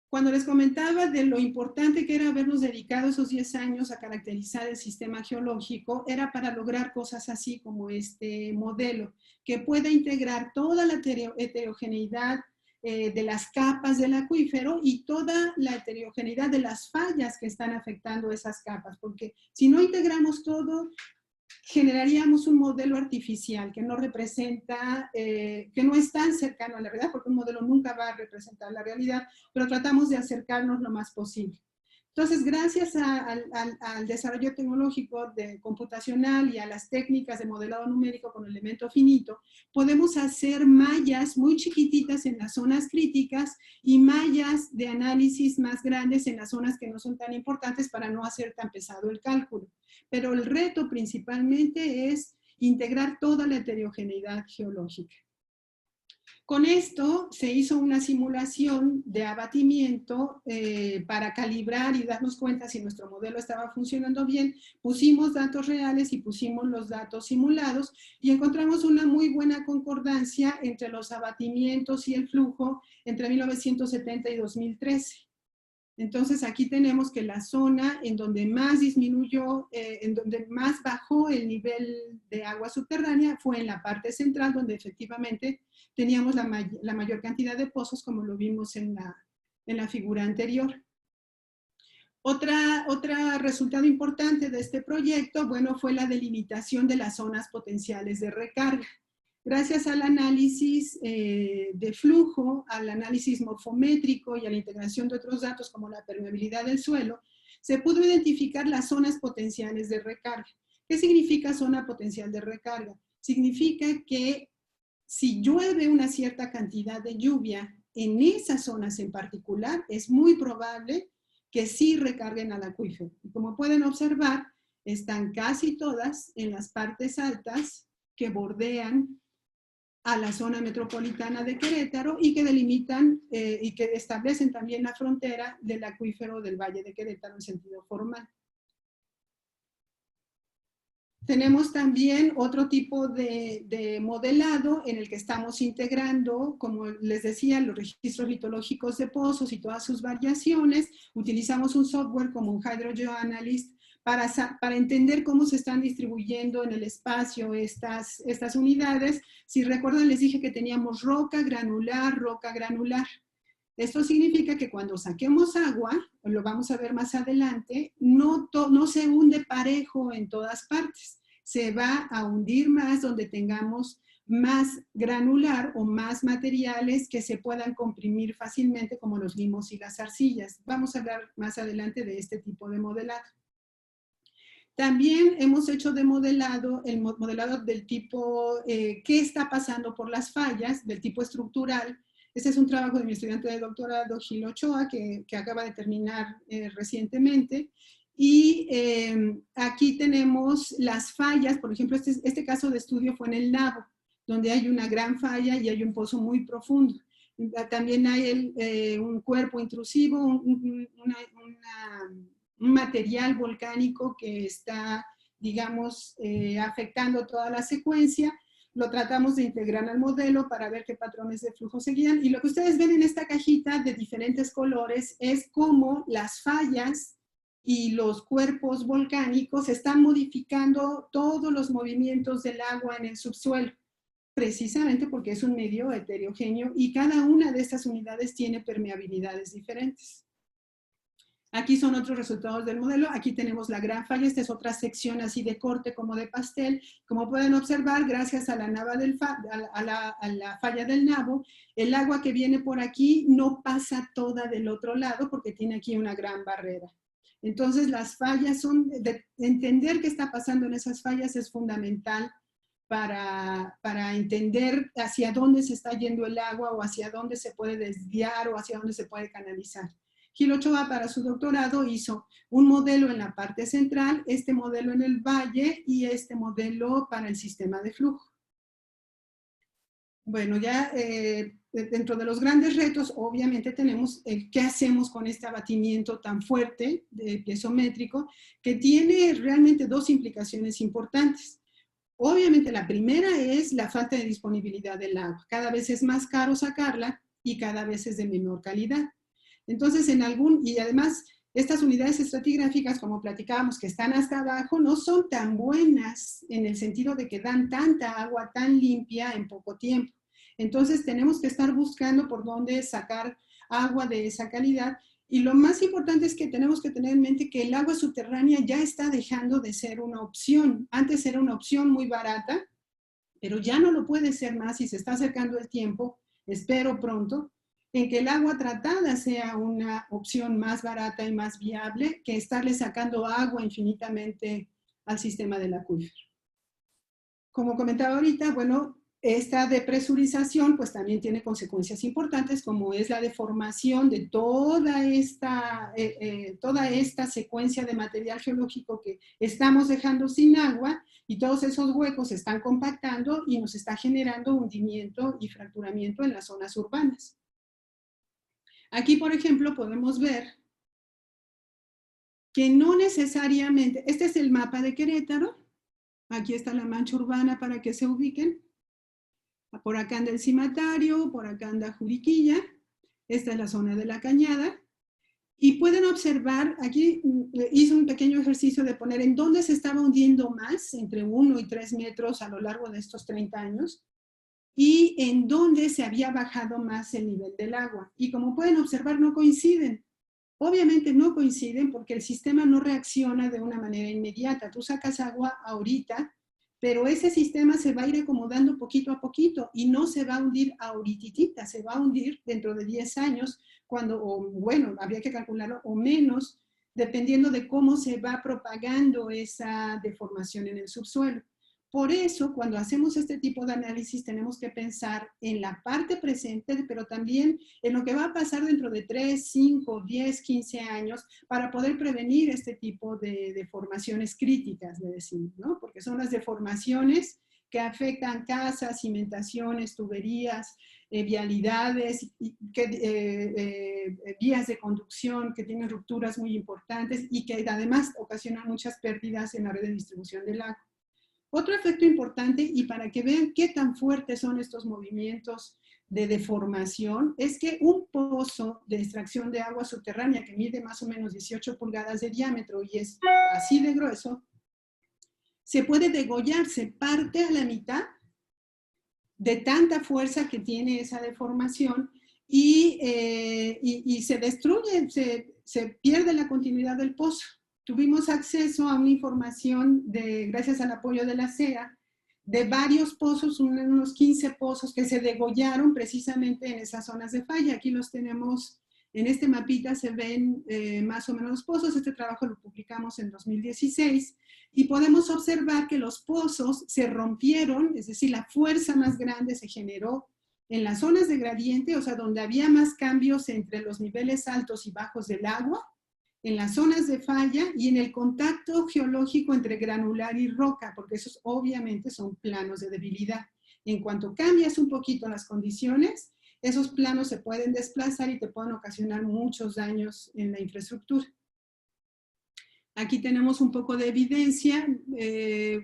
Cuando les comentaba de lo importante que era habernos dedicado esos 10 años a caracterizar el sistema geológico, era para lograr cosas así como este modelo, que pueda integrar toda la heterogeneidad de las capas del acuífero y toda la heterogeneidad de las fallas que están afectando esas capas, porque si no integramos todo, generaríamos un modelo artificial que no representa, que no es tan cercano a la realidad, porque un modelo nunca va a representar la realidad, pero tratamos de acercarnos lo más posible. Entonces, gracias al desarrollo tecnológico computacional y a las técnicas de modelado numérico con elemento finito, podemos hacer mallas muy chiquititas en las zonas críticas y mallas de análisis más grandes en las zonas que no son tan importantes para no hacer tan pesado el cálculo. Pero el reto principalmente es integrar toda la heterogeneidad geológica. Con esto se hizo una simulación de abatimiento para calibrar y darnos cuenta si nuestro modelo estaba funcionando bien. Pusimos datos reales y pusimos los datos simulados y encontramos una muy buena concordancia entre los abatimientos y el flujo entre 1970 y 2013. Entonces aquí tenemos que la zona en donde más disminuyó, en donde más bajó el nivel de agua subterránea fue en la parte central, donde efectivamente teníamos la mayor cantidad de pozos, como lo vimos en la figura anterior. Otro resultado importante de este proyecto, bueno, fue la delimitación de las zonas potenciales de recarga. Gracias al análisis de flujo, al análisis morfométrico y a la integración de otros datos como la permeabilidad del suelo, se pudo identificar las zonas potenciales de recarga. ¿Qué significa zona potencial de recarga? Significa que si llueve una cierta cantidad de lluvia en esas zonas en particular, es muy probable que sí recarguen al acuífero. Y como pueden observar, están casi todas en las partes altas que bordean a la zona metropolitana de Querétaro y que delimitan y que establecen también la frontera del acuífero del Valle de Querétaro en sentido formal. Tenemos también otro tipo de modelado en el que estamos integrando, como les decía, los registros litológicos de pozos y todas sus variaciones. Utilizamos un software como un HydroGeoanalyst para entender cómo se están distribuyendo en el espacio estas unidades. Si recuerdan, les dije que teníamos roca granular, roca granular. Esto significa que cuando saquemos agua, lo vamos a ver más adelante, no se hunde parejo en todas partes. Se va a hundir más donde tengamos más granular o más materiales que se puedan comprimir fácilmente, como los limos y las arcillas. Vamos a hablar más adelante de este tipo de modelado. También hemos hecho el modelado del tipo qué está pasando por las fallas, del tipo estructural. Este es un trabajo de mi estudiante de doctorado, Gil Ochoa, que acaba de terminar recientemente. Y aquí tenemos las fallas, por ejemplo, este caso de estudio fue en el Nabo, donde hay una gran falla y hay un pozo muy profundo. También hay un cuerpo intrusivo, un material volcánico que está, digamos, afectando toda la secuencia. Lo tratamos de integrar al modelo para ver qué patrones de flujo seguían. Y lo que ustedes ven en esta cajita de diferentes colores es cómo las fallas y los cuerpos volcánicos están modificando todos los movimientos del agua en el subsuelo, precisamente porque es un medio heterogéneo y cada una de estas unidades tiene permeabilidades diferentes. Aquí son otros resultados del modelo. Aquí tenemos la gran falla. Esta es otra sección así de corte como de pastel. Como pueden observar, gracias a la falla del Nabo, el agua que viene por aquí no pasa toda del otro lado porque tiene aquí una gran barrera. Entonces, las fallas entender qué está pasando en esas fallas es fundamental para entender hacia dónde se está yendo el agua o hacia dónde se puede desviar o hacia dónde se puede canalizar. Gil Ochoa para su doctorado hizo un modelo en la parte central, este modelo en el valle y este modelo para el sistema de flujo. Bueno, ya dentro de los grandes retos, obviamente tenemos qué hacemos con este abatimiento tan fuerte, piezométrico, que tiene realmente dos implicaciones importantes. Obviamente la primera es la falta de disponibilidad del agua. Cada vez es más caro sacarla y cada vez es de menor calidad. Entonces, y además, estas unidades estratigráficas, como platicábamos, que están hasta abajo, no son tan buenas en el sentido de que dan tanta agua tan limpia en poco tiempo. Entonces, tenemos que estar buscando por dónde sacar agua de esa calidad. Y lo más importante es que tenemos que tener en mente que el agua subterránea ya está dejando de ser una opción. Antes era una opción muy barata, pero ya no lo puede ser más y se está acercando el tiempo, espero pronto, en que el agua tratada sea una opción más barata y más viable que estarle sacando agua infinitamente al sistema del acuífero. Como comentaba ahorita, bueno, esta depresurización pues también tiene consecuencias importantes, como es la deformación de toda esta secuencia de material geológico que estamos dejando sin agua, y todos esos huecos se están compactando y nos está generando hundimiento y fracturamiento en las zonas urbanas. Aquí, por ejemplo, podemos ver que no necesariamente, este es el mapa de Querétaro, aquí está la mancha urbana para que se ubiquen. Por acá anda el Cimatario, por acá anda Juriquilla, esta es la zona de la Cañada, y pueden observar, aquí hice un pequeño ejercicio de poner en dónde se estaba hundiendo más, entre 1 y 3 metros a lo largo de estos 30 años, y en dónde se había bajado más el nivel del agua. Y como pueden observar, no coinciden. Obviamente no coinciden porque el sistema no reacciona de una manera inmediata. Tú sacas agua ahorita, pero ese sistema se va a ir acomodando poquito a poquito y no se va a hundir ahorititita, se va a hundir dentro de 10 años, cuando, o bueno, habría que calcularlo, o menos, dependiendo de cómo se va propagando esa deformación en el subsuelo. Por eso, cuando hacemos este tipo de análisis, tenemos que pensar en la parte presente, pero también en lo que va a pasar dentro de 3, 5, 10, 15 años para poder prevenir este tipo de deformaciones críticas, le decimos, ¿no? Porque son las deformaciones que afectan casas, cimentaciones, tuberías, vialidades, vías de conducción que tienen rupturas muy importantes y que además ocasionan muchas pérdidas en la red de distribución del agua. Otro efecto importante, y para que vean qué tan fuertes son estos movimientos de deformación, es que un pozo de extracción de agua subterránea que mide más o menos 18 pulgadas de diámetro y es así de grueso, se puede degollar, se parte a la mitad de tanta fuerza que tiene esa deformación y se destruye, se pierde la continuidad del pozo. Tuvimos acceso a una información, gracias al apoyo de la CEA, de varios pozos, unos 15 pozos que se degollaron precisamente en esas zonas de falla. Aquí los tenemos, en este mapita se ven más o menos los pozos. Este trabajo lo publicamos en 2016 y podemos observar que los pozos se rompieron, es decir, la fuerza más grande se generó en las zonas de gradiente, o sea, donde había más cambios entre los niveles altos y bajos del agua, en las zonas de falla y en el contacto geológico entre granular y roca, porque esos obviamente son planos de debilidad. En cuanto cambias un poquito las condiciones, esos planos se pueden desplazar y te pueden ocasionar muchos daños en la infraestructura. Aquí tenemos un poco de evidencia,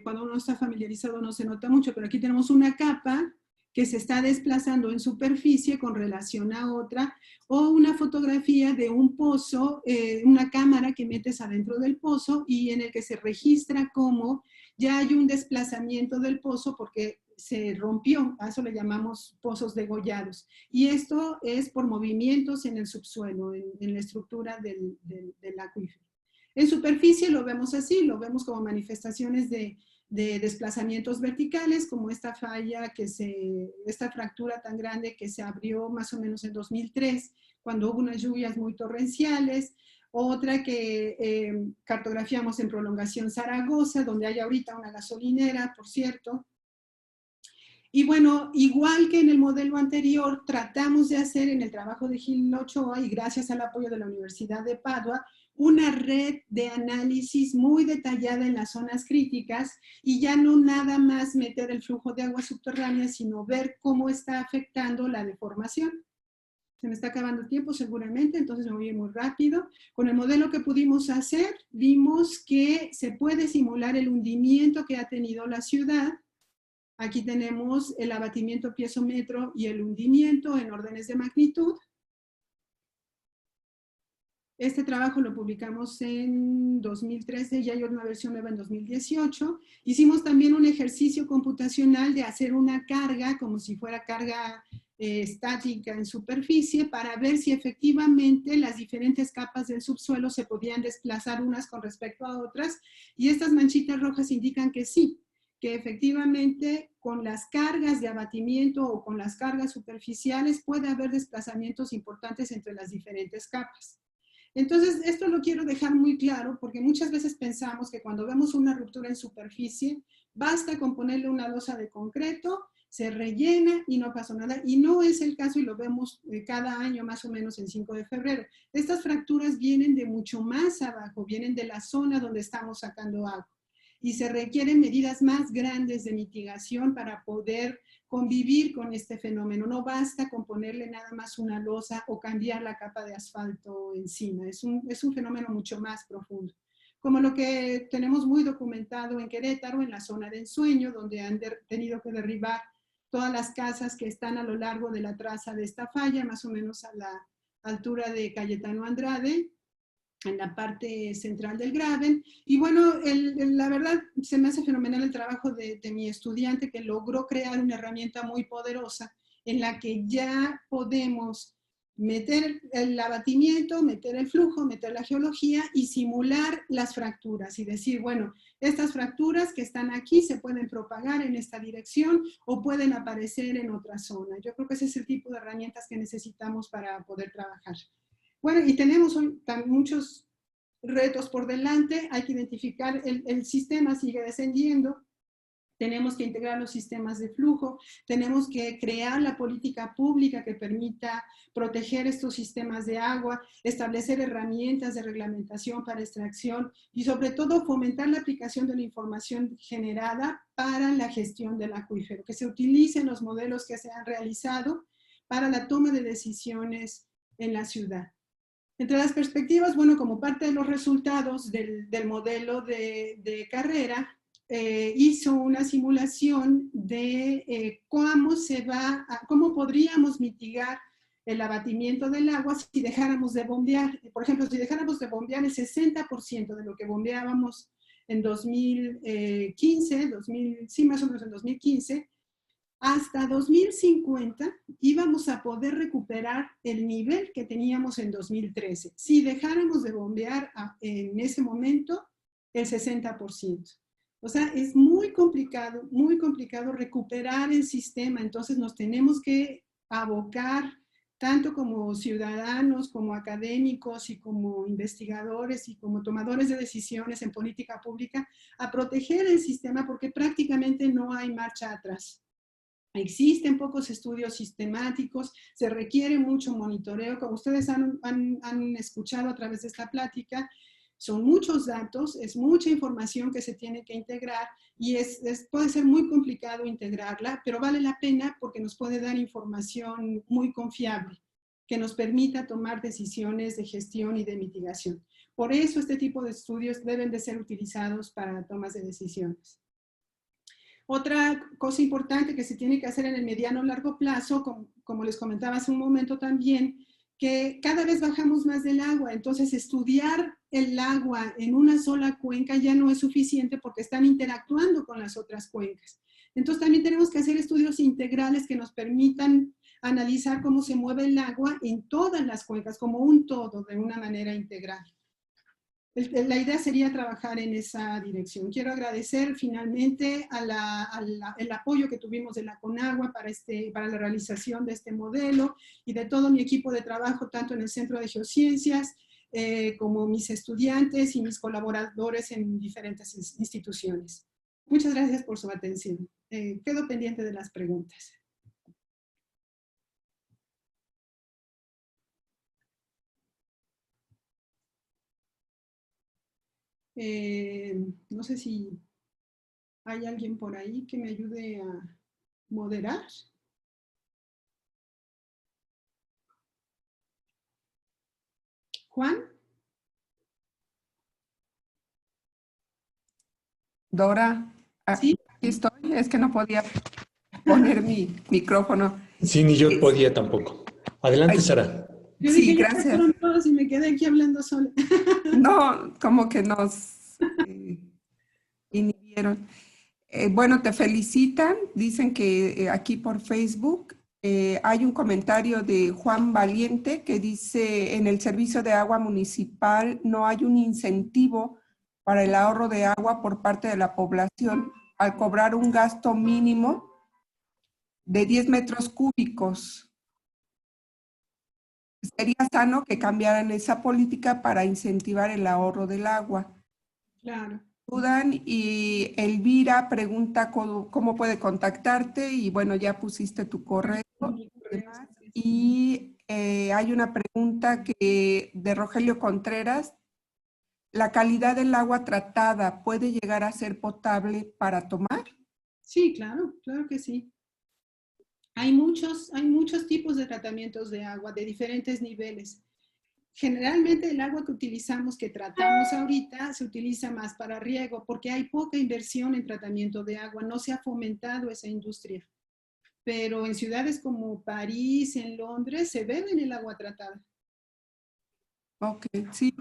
cuando uno está familiarizado no se nota mucho, pero aquí tenemos una capa que se está desplazando en superficie con relación a otra, o una fotografía de un pozo, una cámara que metes adentro del pozo y en el que se registra cómo ya hay un desplazamiento del pozo porque se rompió, a eso le llamamos pozos degollados. Y esto es por movimientos en el subsuelo, en la estructura del acuífero. En superficie lo vemos así, lo vemos como manifestaciones de desplazamientos verticales, como esta falla, esta fractura tan grande que se abrió más o menos en 2003, cuando hubo unas lluvias muy torrenciales. Otra que cartografiamos en Prolongación Zaragoza, donde hay ahorita una gasolinera, por cierto. Y bueno, igual que en el modelo anterior, tratamos de hacer en el trabajo de Gil Ochoa, y gracias al apoyo de la Universidad de Padua, una red de análisis muy detallada en las zonas críticas y ya no nada más meter el flujo de agua subterránea, sino ver cómo está afectando la deformación. Se me está acabando el tiempo seguramente, entonces me voy a ir muy rápido. Con el modelo que pudimos hacer, vimos que se puede simular el hundimiento que ha tenido la ciudad. Aquí tenemos el abatimiento piezometro y el hundimiento en órdenes de magnitud. Este trabajo lo publicamos en 2013, ya hay una versión nueva en 2018. Hicimos también un ejercicio computacional de hacer una carga, como si fuera carga estática en superficie, para ver si efectivamente las diferentes capas del subsuelo se podían desplazar unas con respecto a otras. Y estas manchitas rojas indican que sí, que efectivamente con las cargas de abatimiento o con las cargas superficiales puede haber desplazamientos importantes entre las diferentes capas. Entonces, esto lo quiero dejar muy claro porque muchas veces pensamos que cuando vemos una ruptura en superficie, basta con ponerle una losa de concreto se rellena y no pasó nada. Y no es el caso y lo vemos cada año más o menos el 5 de febrero. Estas fracturas vienen de mucho más abajo, vienen de la zona donde estamos sacando agua. Y se requieren medidas más grandes de mitigación para poder convivir con este fenómeno. No basta con ponerle nada más una losa o cambiar la capa de asfalto encima. Es un fenómeno mucho más profundo. Como lo que tenemos muy documentado en Querétaro, en la zona de ensueño, donde han tenido que derribar todas las casas que están a lo largo de la traza de esta falla, más o menos a la altura de Cayetano Andrade, en la parte central del Graben. Y bueno, la verdad se me hace fenomenal el trabajo de mi estudiante, que logró crear una herramienta muy poderosa en la que ya podemos meter el abatimiento, meter el flujo, meter la geología y simular las fracturas y decir, bueno, estas fracturas que están aquí se pueden propagar en esta dirección o pueden aparecer en otra zona. Yo creo que ese es el tipo de herramientas que necesitamos para poder trabajar. Bueno, y tenemos hoy muchos retos por delante. Hay que identificar, el sistema sigue descendiendo. Tenemos que integrar los sistemas de flujo, tenemos que crear la política pública que permita proteger estos sistemas de agua, establecer herramientas de reglamentación para extracción y sobre todo fomentar la aplicación de la información generada para la gestión del acuífero, que se utilicen los modelos que se han realizado para la toma de decisiones en la ciudad. Entre las perspectivas, bueno, como parte de los resultados del modelo de carrera, hizo una simulación de cómo podríamos mitigar el abatimiento del agua si dejáramos de bombear. Por ejemplo, si dejáramos de bombear el 60% de lo que bombeábamos en 2015, sí, más o menos en 2015, hasta 2050 íbamos a poder recuperar el nivel que teníamos en 2013, si dejáramos de bombear en ese momento el 60%. O sea, es muy complicado recuperar el sistema, entonces nos tenemos que abocar, tanto como ciudadanos, como académicos y como investigadores y como tomadores de decisiones en política pública, a proteger el sistema porque prácticamente no hay marcha atrás. Existen pocos estudios sistemáticos, se requiere mucho monitoreo, como ustedes han escuchado a través de esta plática. Son muchos datos, es mucha información que se tiene que integrar y puede ser muy complicado integrarla, pero vale la pena porque nos puede dar información muy confiable que nos permita tomar decisiones de gestión y de mitigación. Por eso este tipo de estudios deben de ser utilizados para tomas de decisiones. Otra cosa importante que se tiene que hacer en el mediano o largo plazo, como les comentaba hace un momento también, que cada vez bajamos más del agua, entonces estudiar el agua en una sola cuenca ya no es suficiente porque están interactuando con las otras cuencas. Entonces también tenemos que hacer estudios integrales que nos permitan analizar cómo se mueve el agua en todas las cuencas, como un todo, de una manera integral. La idea sería trabajar en esa dirección. Quiero agradecer finalmente el apoyo que tuvimos de la CONAGUA para la realización de este modelo y de todo mi equipo de trabajo, tanto en el Centro de Geociencias como mis estudiantes y mis colaboradores en diferentes instituciones. Muchas gracias por su atención. Quedo pendiente de las preguntas. No sé si hay alguien por ahí que me ayude a moderar. Juan. Dora, ¿Sí? aquí estoy. Es que no podía poner mi micrófono. Sí, ni yo podía tampoco. Adelante, Sara. Yo Sí, dije, ya gracias. pasaron todos y me quedé aquí hablando sola. No, como que nos inhibieron. Bueno, te felicitan. Dicen que aquí por Facebook hay un comentario de Juan Valiente que dice, en el servicio de agua municipal no hay un incentivo para el ahorro de agua por parte de la población al cobrar un gasto mínimo de 10 metros cúbicos. Sería sano que cambiaran esa política para incentivar el ahorro del agua. Claro. saludan y Elvira pregunta cómo puede contactarte y bueno, ya pusiste tu correo. Y hay una pregunta de Rogelio Contreras. ¿La calidad del agua tratada puede llegar a ser potable para tomar? Sí, claro, claro que sí. Hay muchos tipos de tratamientos de agua de diferentes niveles. Generalmente el agua que utilizamos, que tratamos ahorita, se utiliza más para riego porque hay poca inversión en tratamiento de agua, no se ha fomentado esa industria. Pero en ciudades como París, en Londres, se bebe el agua tratada. Ok, sí.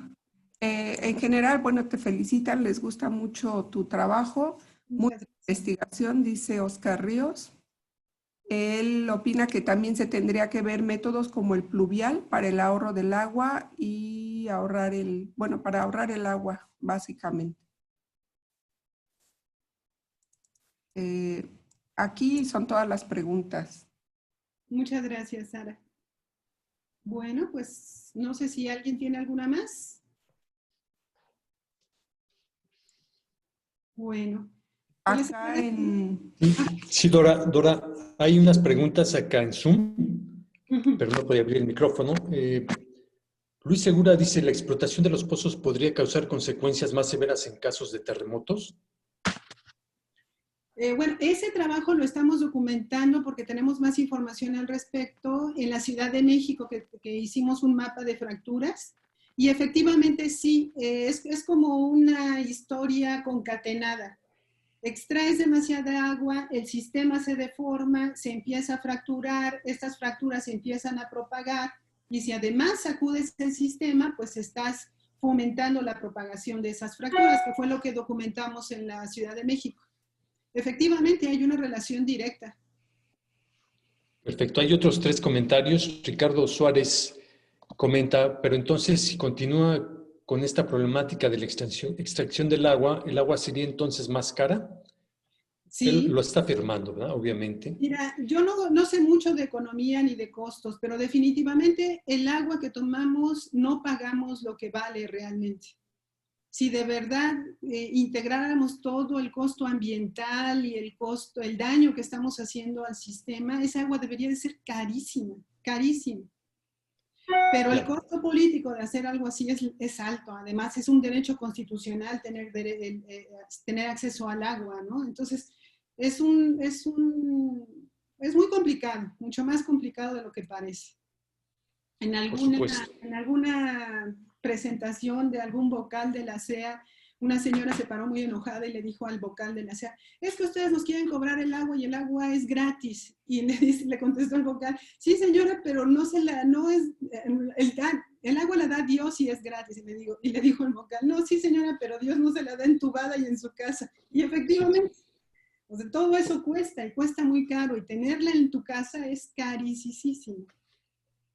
En general, bueno, te felicitan, les gusta mucho tu trabajo. Mucha investigación, dice Oscar Ríos. Él opina que también se tendría que ver métodos como el pluvial para el ahorro del agua y para ahorrar el agua, básicamente. Aquí son todas las preguntas. Muchas gracias, Sara. Bueno, pues no sé si alguien tiene alguna más. Bueno. Acá en... Sí, Dora, hay unas preguntas acá en Zoom, pero no podía abrir el micrófono. Luis Segura dice, ¿la explotación de los pozos podría causar consecuencias más severas en casos de terremotos? Bueno, ese trabajo lo estamos documentando porque tenemos más información al respecto. En la Ciudad de México, que hicimos un mapa de fracturas, y efectivamente sí, es como una historia concatenada. Extraes demasiada agua, el sistema se deforma, se empieza a fracturar, estas fracturas se empiezan a propagar, y si además sacudes el sistema, pues estás fomentando la propagación de esas fracturas, que fue lo que documentamos en la Ciudad de México. Efectivamente, hay una relación directa. Perfecto. Hay otros 3 comentarios. Ricardo Suárez comenta, pero entonces si continúa con esta problemática de la extracción del agua, ¿el agua sería entonces más cara? Sí. Él lo está afirmando, ¿verdad? Obviamente. Mira, yo no sé mucho de economía ni de costos, pero definitivamente el agua que tomamos no pagamos lo que vale realmente. Si de verdad integráramos todo el costo ambiental y el daño que estamos haciendo al sistema, esa agua debería de ser carísima, carísima. Pero el costo político de hacer algo así es alto. Además, es un derecho constitucional tener acceso al agua, ¿no? Entonces, es muy complicado, mucho más complicado de lo que parece. En alguna presentación de algún vocal de la CEA, una señora se paró muy enojada y le dijo al vocal de la CEA, es que ustedes nos quieren cobrar el agua y el agua es gratis. Y le contestó el vocal, sí señora, pero el agua la da Dios y es gratis. Y le dijo el vocal, no, sí señora, pero Dios no se la da entubada y en su casa. Y efectivamente, o sea, todo eso cuesta y cuesta muy caro y tenerla en tu casa es carísimo.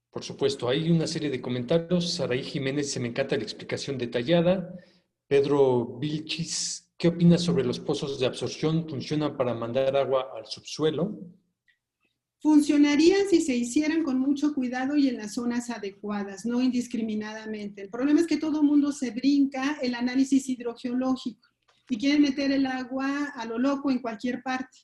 Por supuesto, hay una serie de comentarios. Saraí Jiménez, se me encanta la explicación detallada. Pedro Vilchis, ¿qué opinas sobre los pozos de absorción? ¿Funcionan para mandar agua al subsuelo? Funcionarían si se hicieran con mucho cuidado y en las zonas adecuadas, no indiscriminadamente. El problema es que todo el mundo se brinca el análisis hidrogeológico y quiere meter el agua a lo loco en cualquier parte.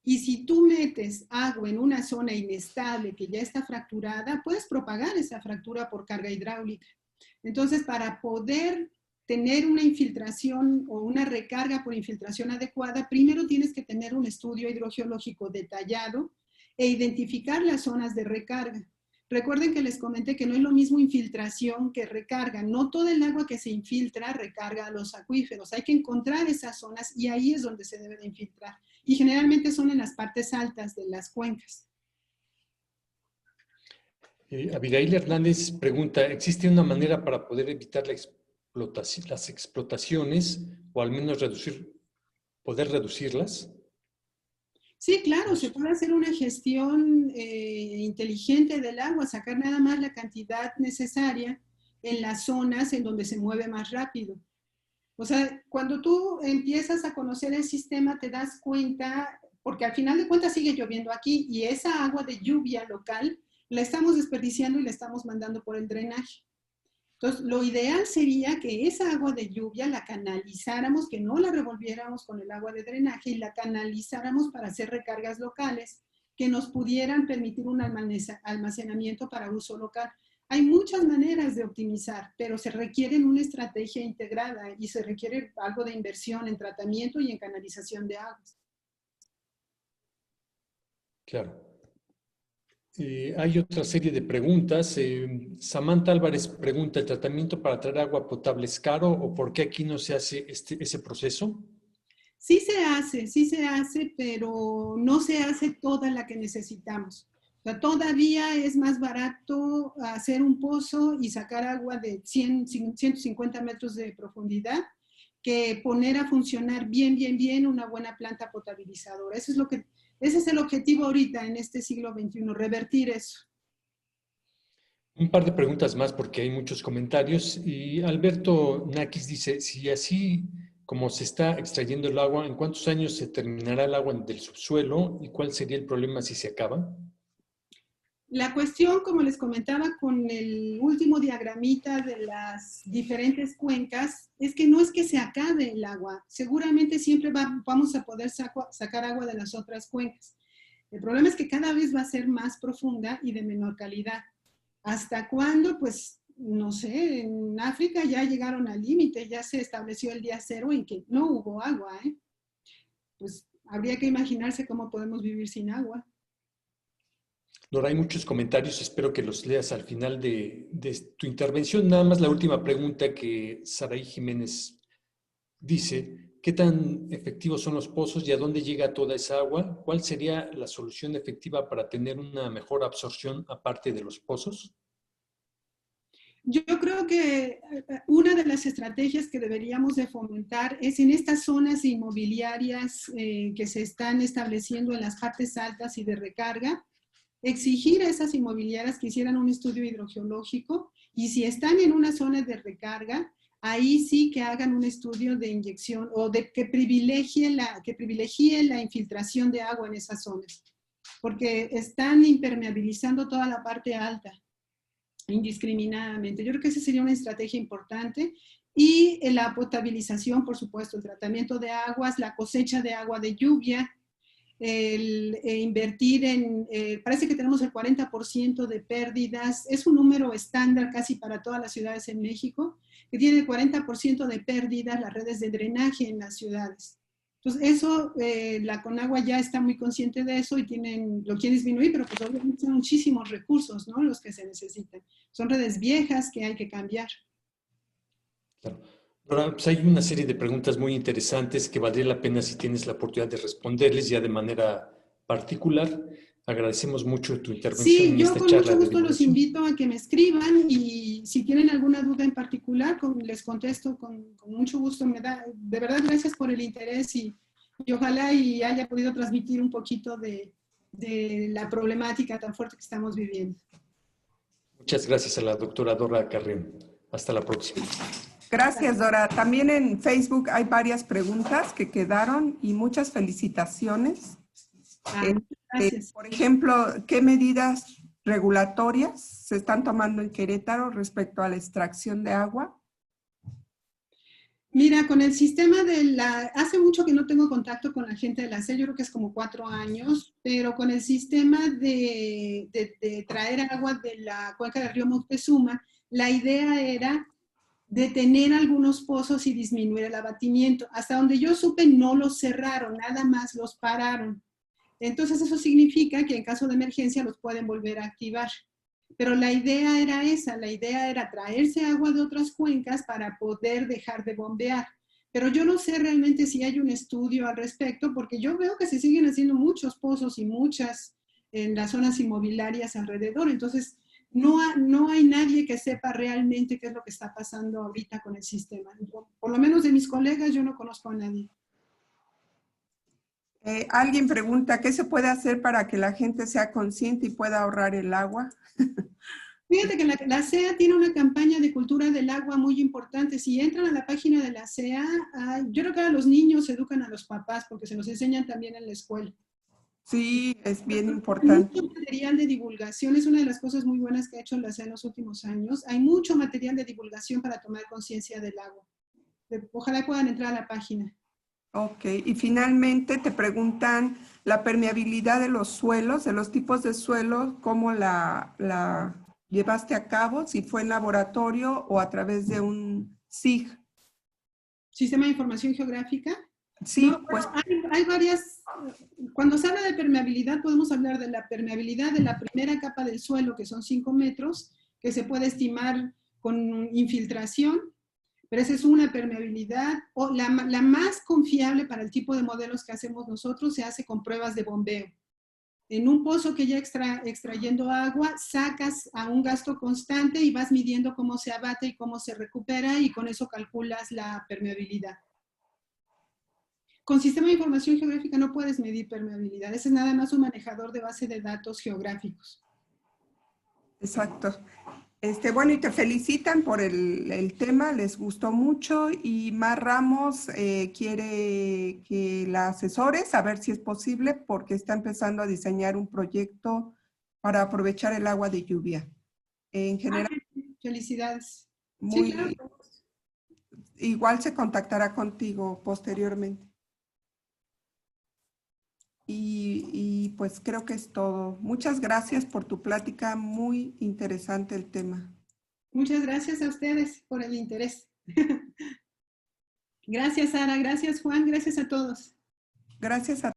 Y si tú metes agua en una zona inestable que ya está fracturada, puedes propagar esa fractura por carga hidráulica. Entonces, para poder tener una infiltración o una recarga por infiltración adecuada, primero tienes que tener un estudio hidrogeológico detallado e identificar las zonas de recarga. Recuerden que les comenté que no es lo mismo infiltración que recarga. No todo el agua que se infiltra recarga a los acuíferos. Hay que encontrar esas zonas y ahí es donde se debe de infiltrar. Y generalmente son en las partes altas de las cuencas. Abigail Hernández pregunta, ¿existe una manera para poder evitar las explotaciones o al menos poder reducirlas? Sí, claro, se puede hacer una gestión inteligente del agua, sacar nada más la cantidad necesaria en las zonas en donde se mueve más rápido. O sea, cuando tú empiezas a conocer el sistema, te das cuenta, porque al final de cuentas sigue lloviendo aquí y esa agua de lluvia local la estamos desperdiciando y la estamos mandando por el drenaje. Entonces, lo ideal sería que esa agua de lluvia la canalizáramos, que no la revolviéramos con el agua de drenaje y la canalizáramos para hacer recargas locales que nos pudieran permitir un almacenamiento para uso local. Hay muchas maneras de optimizar, pero se requiere una estrategia integrada y se requiere algo de inversión en tratamiento y en canalización de aguas. Claro. Hay otra serie de preguntas. Samantha Álvarez pregunta, ¿el tratamiento para traer agua potable es caro o por qué aquí no se hace ese proceso? Sí se hace, pero no se hace toda la que necesitamos. O sea, todavía es más barato hacer un pozo y sacar agua de 150 metros de profundidad que poner a funcionar bien una buena planta potabilizadora. Ese es el objetivo ahorita en este siglo XXI, revertir eso. Un par de preguntas más porque hay muchos comentarios. Y Alberto Nakis dice, si así como se está extrayendo el agua, ¿en cuántos años se terminará el agua del subsuelo? ¿Y cuál sería el problema si se acaba? La cuestión, como les comentaba con el último diagramita de las diferentes cuencas, es que no es que se acabe el agua. Seguramente siempre vamos a poder sacar agua de las otras cuencas. El problema es que cada vez va a ser más profunda y de menor calidad. ¿Hasta cuándo? Pues no sé, en África ya llegaron al límite, ya se estableció el día cero en que no hubo agua, ¿eh? Pues habría que imaginarse cómo podemos vivir sin agua. Laura, hay muchos comentarios, espero que los leas al final de tu intervención. Nada más la última pregunta que Saraí Jiménez dice, ¿qué tan efectivos son los pozos y a dónde llega toda esa agua? ¿Cuál sería la solución efectiva para tener una mejor absorción aparte de los pozos? Yo creo que una de las estrategias que deberíamos de fomentar es en estas zonas inmobiliarias que se están estableciendo en las partes altas y de recarga, exigir a esas inmobiliarias que hicieran un estudio hidrogeológico y si están en una zona de recarga, ahí sí que hagan un estudio de inyección o de que privilegie la infiltración de agua en esas zonas, porque están impermeabilizando toda la parte alta indiscriminadamente. Yo creo que esa sería una estrategia importante. Y la potabilización, por supuesto, el tratamiento de aguas, la cosecha de agua de lluvia, el invertir en, parece que tenemos el 40% de pérdidas, es un número estándar casi para todas las ciudades en México, que tiene el 40% de pérdidas las redes de drenaje en las ciudades. Entonces, eso, la Conagua ya está muy consciente de eso y lo quieren disminuir, pero pues obviamente son muchísimos recursos, ¿no? Los que se necesitan. Son redes viejas que hay que cambiar. Claro. Ahora, pues hay una serie de preguntas muy interesantes que valdría la pena si tienes la oportunidad de responderles ya de manera particular. Agradecemos mucho tu intervención en esta charla. Sí, yo con mucho gusto los invito a que me escriban y si tienen alguna duda en particular, les contesto con mucho gusto. De verdad, gracias por el interés y ojalá y haya podido transmitir un poquito de la problemática tan fuerte que estamos viviendo. Muchas gracias a la doctora Dora Carrión. Hasta la próxima. Gracias, Dora. También en Facebook hay varias preguntas que quedaron y muchas felicitaciones. Gracias. Por ejemplo, ¿qué medidas regulatorias se están tomando en Querétaro respecto a la extracción de agua? Mira, con el sistema hace mucho que no tengo contacto con la gente de la CEA, yo creo que es como 4 años, pero con el sistema de traer agua de la cuenca del río Moctezuma, la idea era detener algunos pozos y disminuir el abatimiento. Hasta donde yo supe no los cerraron, nada más los pararon. Entonces eso significa que en caso de emergencia los pueden volver a activar. Pero la idea era esa, la idea era traerse agua de otras cuencas para poder dejar de bombear. Pero yo no sé realmente si hay un estudio al respecto, porque yo veo que se siguen haciendo muchos pozos y muchas en las zonas inmobiliarias alrededor. Entonces, no hay nadie que sepa realmente qué es lo que está pasando ahorita con el sistema. Por lo menos de mis colegas, yo no conozco a nadie. Alguien pregunta, ¿qué se puede hacer para que la gente sea consciente y pueda ahorrar el agua? Fíjate que la CEA tiene una campaña de cultura del agua muy importante. Si entran a la página de la CEA, yo creo que ahora los niños educan a los papás porque se los enseñan también en la escuela. Sí, es bien Hay importante. mucho material de divulgación, es una de las cosas muy buenas que ha hecho la SEA en los últimos años. Hay mucho material de divulgación para tomar conciencia del agua. Ojalá puedan entrar a la página. Ok, y finalmente te preguntan la permeabilidad de los suelos, de los tipos de suelos, ¿cómo la llevaste a cabo? Si fue en laboratorio o a través de un SIG. Sistema de Información Geográfica. Sí, No, pues bueno, hay varias, cuando se habla de permeabilidad podemos hablar de la permeabilidad de la primera capa del suelo, que son 5 metros, que se puede estimar con infiltración, pero esa es una permeabilidad, o la más confiable para el tipo de modelos que hacemos nosotros se hace con pruebas de bombeo. En un pozo que ya extrayendo agua, sacas a un gasto constante y vas midiendo cómo se abate y cómo se recupera y con eso calculas la permeabilidad. Con Sistema de Información Geográfica no puedes medir permeabilidad, ese es nada más un manejador de base de datos geográficos. exacto. Bueno, y te felicitan por el tema, les gustó mucho y Mar Ramos quiere que la asesores a ver si es posible porque está empezando a diseñar un proyecto para aprovechar el agua de lluvia. En general, Felicidades. Sí, claro. muy, igual se contactará contigo posteriormente. Y pues creo que es todo. Muchas gracias por tu plática, muy interesante el tema. Muchas gracias a ustedes por el interés. Gracias, Sara. Gracias, Juan. Gracias a todos. Gracias a